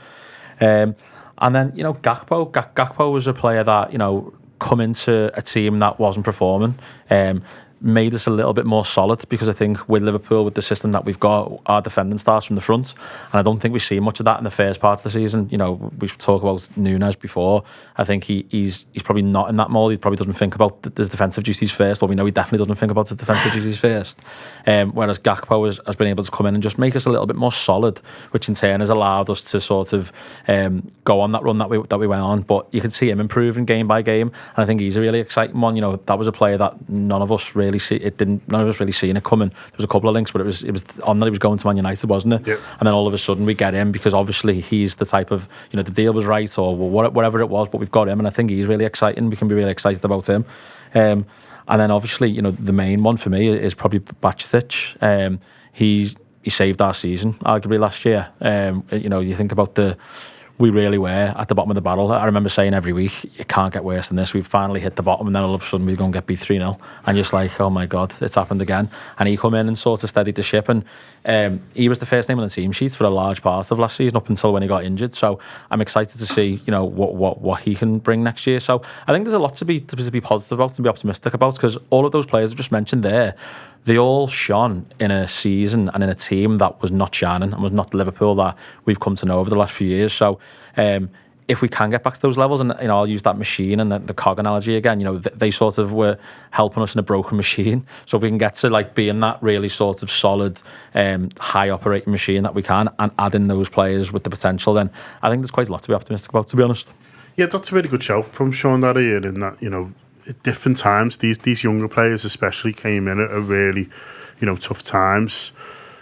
[SPEAKER 4] And then, you know, Gakpo was a player that, you know, come into a team that wasn't performing, made us a little bit more solid, because I think with Liverpool, with the system that we've got, our defending starts from the front, and I don't think we see much of that in the first part of the season. You know, we should talk about Núñez before. I think he's probably not in that mould. He probably doesn't think about his defensive duties first. Well, we know he definitely doesn't think about his defensive duties first. Whereas Gakpo has been able to come in and just make us a little bit more solid, which in turn has allowed us to sort of go on that run that we went on. But you can see him improving game by game, and I think he's a really exciting one. You know, that was a player that none of us really seen it coming. There was a couple of links, but it was on that he was going to Man United, wasn't it? Yep. And then all of a sudden we get him, because obviously he's the type of, you know, the deal was right, or whatever it was, but we've got him, and I think he's really exciting. We can be really excited about him. And then obviously, you know, the main one for me is probably Bajcetic. He saved our season arguably last year. You know, you think about we really were at the bottom of the barrel. I remember saying every week, it can't get worse than this. We've finally hit the bottom, and then all of a sudden we go and get beat 3-0. And you're just like, oh my God, it's happened again. And he come in and sort of steadied the ship. And he was the first name on the team sheet for a large part of last season, up until when he got injured. So I'm excited to see, you know, what he can bring next year. So I think there's a lot to be positive about, to be optimistic about, because all of those players I've just mentioned there, they all shone in a season and in a team that was not shining and was not the Liverpool that we've come to know over the last few years. So if we can get back to those levels, and, you know, I'll use that machine and the cog analogy again, you know, they sort of were helping us in a broken machine. So if we can get to like being that really sort of solid, high operating machine that we can, and add in those players with the potential, then I think there's quite a lot to be optimistic about, to be honest.
[SPEAKER 1] Yeah, that's a really good shout from Shaun that year, in that, you know, at different times, these younger players especially came in at a really, you know, tough times.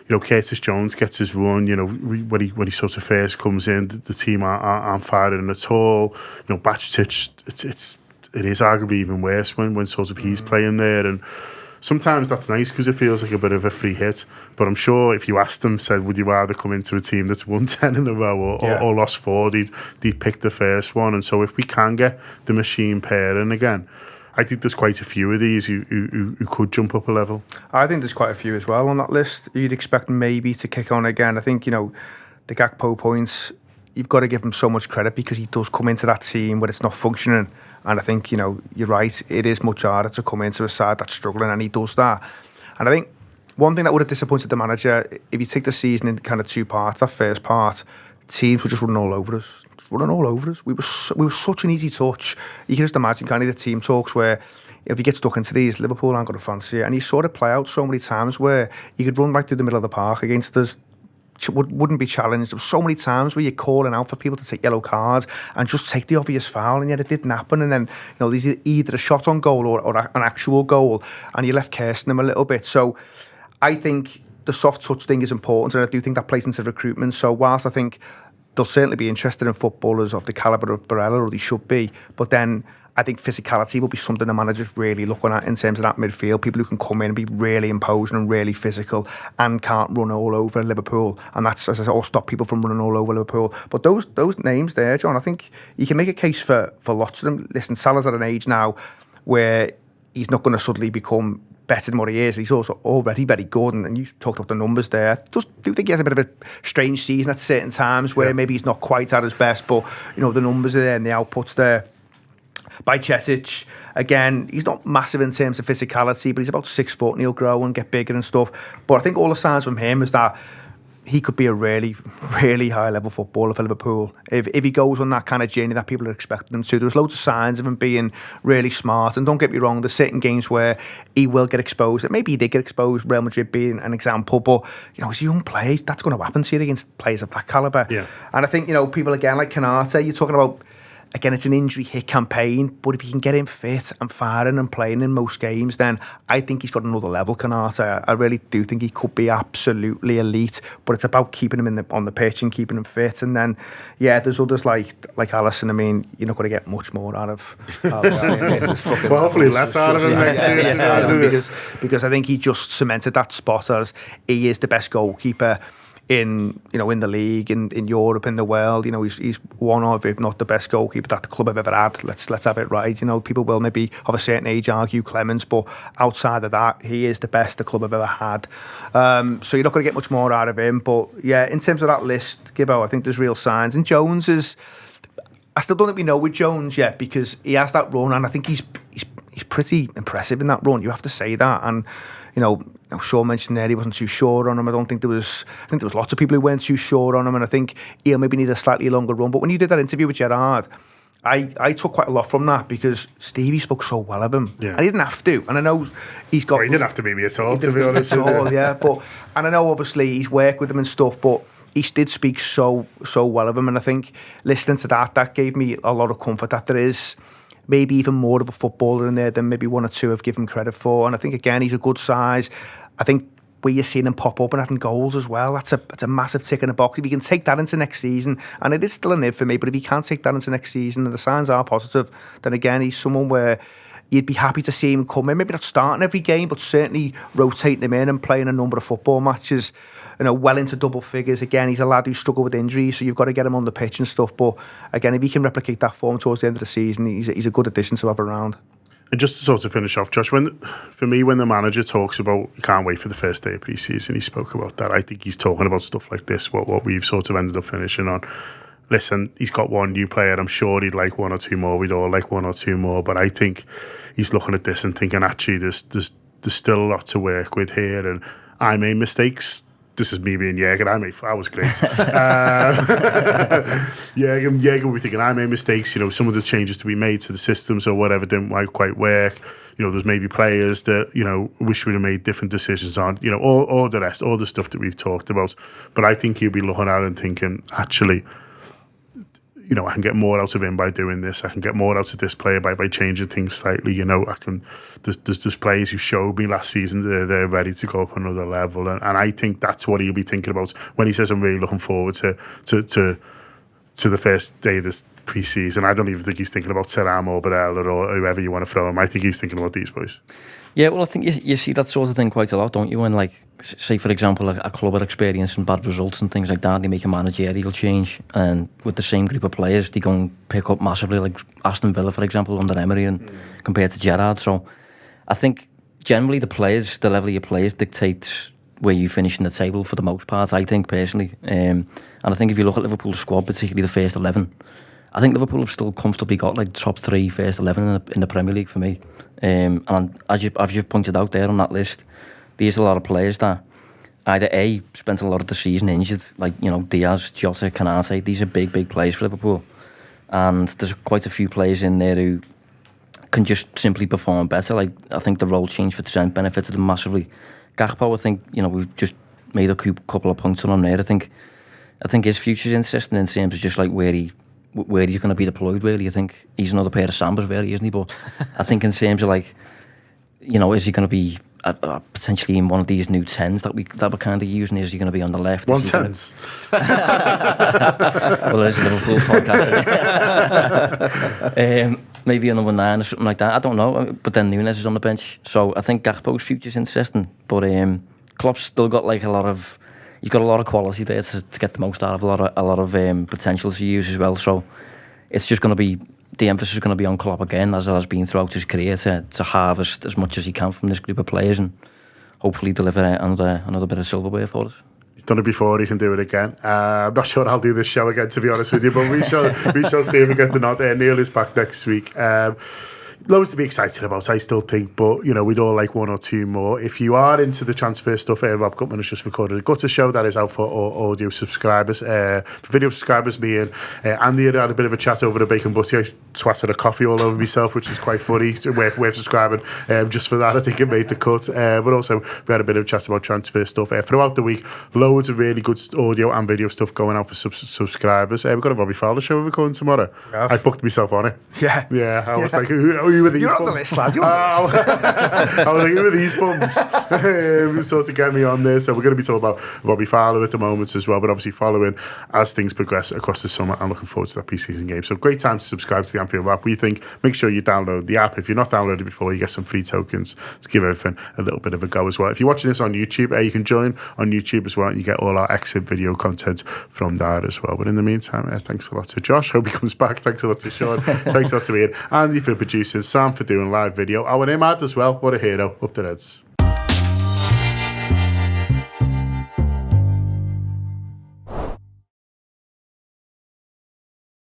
[SPEAKER 1] You know, Curtis Jones gets his run. You know, when he sort of first comes in, the team aren't firing at all. You know, Bajcetic, it is arguably even worse when sort of he's playing there. And sometimes that's nice, because it feels like a bit of a free hit. But I'm sure if you asked them, said, would you rather come into a team that's won 10 in a row or lost 4, they'd pick the first one. And so if we can get the machine pairing again, I think there's quite a few of these who could jump up a level.
[SPEAKER 2] I think there's quite a few as well on that list. You'd expect maybe to kick on again. I think, you know, the Gakpo points, you've got to give him so much credit, because he does come into that team where it's not functioning. And I think, you know, you're right, it is much harder to come into a side that's struggling, and he does that. And I think one thing that would have disappointed the manager, if you take the season in kind of two parts, that first part, teams were just running all over us. We were such an easy touch. You can just imagine kind of the team talks where, if you get stuck into these, Liverpool aren't going to fancy it. And you saw it play out so many times where you could run right through the middle of the park against us, wouldn't be challenged. There were so many times where you're calling out for people to take yellow cards and just take the obvious foul, and yet it didn't happen. And then, you know, there's either a shot on goal or an actual goal, and you left cursing them a little bit. So I think the soft touch thing is important, and I do think that plays into recruitment. So whilst I think they'll certainly be interested in footballers of the calibre of Barella, or they should be, but then I think physicality will be something the manager's really looking at in terms of that midfield. People who can come in and be really imposing and really physical and can't run all over Liverpool. And that's, as I said, or stop people from running all over Liverpool. But those names there, John, I think you can make a case for lots of them. Listen, Salah's at an age now where he's not going to suddenly become better than what he is. He's also already very good, and you talked about the numbers there. Do you think he has a bit of a strange season at certain times where maybe he's not quite at his best, but, you know, the numbers are there and the output's there? Bajcetic, again, he's not massive in terms of physicality, but he's about 6 foot and he'll grow and get bigger and stuff. But I think all the signs from him is that he could be a really, really high-level footballer for Liverpool. If he goes on that kind of journey that people are expecting him to. There's loads of signs of him being really smart. And don't get me wrong, there's certain games where he will get exposed. Maybe he did get exposed, Real Madrid being an example. But, as a young player, that's going to happen to you against players of that calibre.
[SPEAKER 1] Yeah.
[SPEAKER 2] And I think, people, again, like Kanate, you're talking about, again, it's an injury-hit campaign, but if you can get him fit and firing and playing in most games, then I think he's got another level, Kanate. I really do think he could be absolutely elite, but it's about keeping him on the pitch and keeping him fit. And then, there's others like Alisson. I mean, you're not going to get much more out of well,
[SPEAKER 1] hopefully less out of him next year.
[SPEAKER 2] Because I think he just cemented that spot as he is the best goalkeeper in the league, in Europe, in the world. He's one of, if not the best goalkeeper that the club have ever had. Let's have it right. People will maybe of a certain age argue Clemens, but outside of that, he is the best the club have ever had. So you're not going to get much more out of him. But in terms of that list, Gibbo, I think there's real signs. And Jones is, I still don't think we know with Jones yet, because he has that run, and I think he's pretty impressive in that run. You have to say that. And Shaun mentioned there he wasn't too sure on him. I think there was lots of people who weren't too sure on him, and I think he'll maybe need a slightly longer run. But when you did that interview with Gerrard, I took quite a lot from that, because Stevie spoke so well of him, and he didn't have to. And I know he's got.
[SPEAKER 1] Well, he didn't have to be me at all, to be honest.
[SPEAKER 2] But and I know obviously he's worked with him and stuff, but he did speak so well of him, and I think listening to that gave me a lot of comfort that there is maybe even more of a footballer in there than maybe one or two have given credit for. And I think, again, he's a good size. I think where you're seeing him pop up and having goals as well, that's a massive tick in the box. If he can take that into next season, and it is still a nib for me, but if he can't take that into next season and the signs are positive, then again, he's someone where you'd be happy to see him come in, maybe not starting every game, but certainly rotating him in and playing a number of football matches, well into double figures. Again, he's a lad who struggled with injuries, so you've got to get him on the pitch and stuff. But again, if he can replicate that form towards the end of the season, he's a good addition to have around.
[SPEAKER 1] And just to sort of finish off, Josh, for me, when the manager talks about can't wait for the first day of pre-season, he spoke about that. I think he's talking about stuff like this, what we've sort of ended up finishing on. Listen, he's got one new player. I'm sure he'd like one or two more. We'd all like one or two more. But I think he's looking at this and thinking, actually, there's still a lot to work with here. And I made mistakes. This is me being Jürgen. I was great. Jürgen will be thinking, I made mistakes. Some of the changes to be made to the systems or whatever didn't quite work. There's maybe players that, wish we'd have made different decisions on, all the rest, all the stuff that we've talked about. But I think he'll be looking at it and thinking, actually, I can get more out of him by doing this. I can get more out of this player by changing things slightly. I can. There's players who showed me last season they're ready to go up another level, and I think that's what he'll be thinking about when he says, "I'm really looking forward to the first day of this pre-season." I don't even think he's thinking about Thuram or Barella or whoever you want to throw him. I think he's thinking about these boys.
[SPEAKER 3] Yeah, well, I think you see that sort of thing quite a lot, don't you? When, say, for example, a club are experiencing bad results and things like that, they make a managerial change, and with the same group of players, they go and pick up massively, like Aston Villa, for example, under Emery, and compared to Gerrard. So I think generally the level of your players dictates where you finish in the table for the most part, I think, personally. And I think if you look at Liverpool's squad, particularly the first 11, I think Liverpool have still comfortably got top 3 first 11 in the Premier League for me. And as you've pointed out there on that list, there's a lot of players that either A, spent a lot of the season injured, like Diaz, Jota, Kanate. These are big players for Liverpool, and there's quite a few players in there who can just simply perform better. Like, I think the role change for Trent benefited them massively. Gakpo, I think we've just made a couple of points on him there. I think his future's interesting in terms of just where he's going to be deployed, really. I think he's another pair of Sambas, really, isn't he? But I think in terms of is he going to be potentially in one of these new 10s that we're kind of using? Is he going to be on the left?
[SPEAKER 1] 110s.
[SPEAKER 3] Well, there's a Liverpool podcast. Maybe a number 9 or something like that. I don't know. But then Nunes is on the bench, so I think Gakpo's future's interesting. But Klopp's still got he's got a lot of quality there to get the most out of, a lot of potential to use as well. So it's just going to be, the emphasis is going to be on Klopp again, as it has been throughout his career, to harvest as much as he can from this group of players and hopefully deliver another bit of silverware for us.
[SPEAKER 1] He's done it before, he can do it again. I'm not sure I'll do this show again, to be honest with you, but we shall see if we get the nod. Neil is back next week. loads to be excited about, I still think, but we'd all like one or two more. If you are into the transfer stuff, Rob Gutman has just recorded a Gutter show that is out for all audio subscribers. For video subscribers, me and Andy had a bit of a chat over the bacon butty. I swatted a coffee all over myself, which was quite funny. Worth subscribing just for that. I think it made the cut. But also, we had a bit of a chat about transfer stuff throughout the week. Loads of really good audio and video stuff going out for subscribers. We've got a Robbie Fowler show recording tomorrow. I booked myself on it.
[SPEAKER 2] Yeah.
[SPEAKER 1] Yeah, I was like, who are these
[SPEAKER 2] You're
[SPEAKER 1] bums?
[SPEAKER 2] on the list, lad.
[SPEAKER 1] I was like, who are these bums? Sort of get me on there. So we're going to be talking about Robbie Fowler at the moment as well, but obviously following as things progress across the summer. I'm looking forward to that pre-season game. So great time to subscribe to the Anfield Wrap. We think, make sure you download the app. If you're not downloaded before, you get some free tokens to give everything a little bit of a go as well. If you're watching this on YouTube, you can join on YouTube as well, and you get all our exit video content from there as well. But in the meantime, thanks a lot to Josh. Hope he comes back. Thanks a lot to Shaun. Thanks a lot to Ian. Andy for producing. Sam for doing live video. Oh, and Imad as well. What a hero. Up the Reds.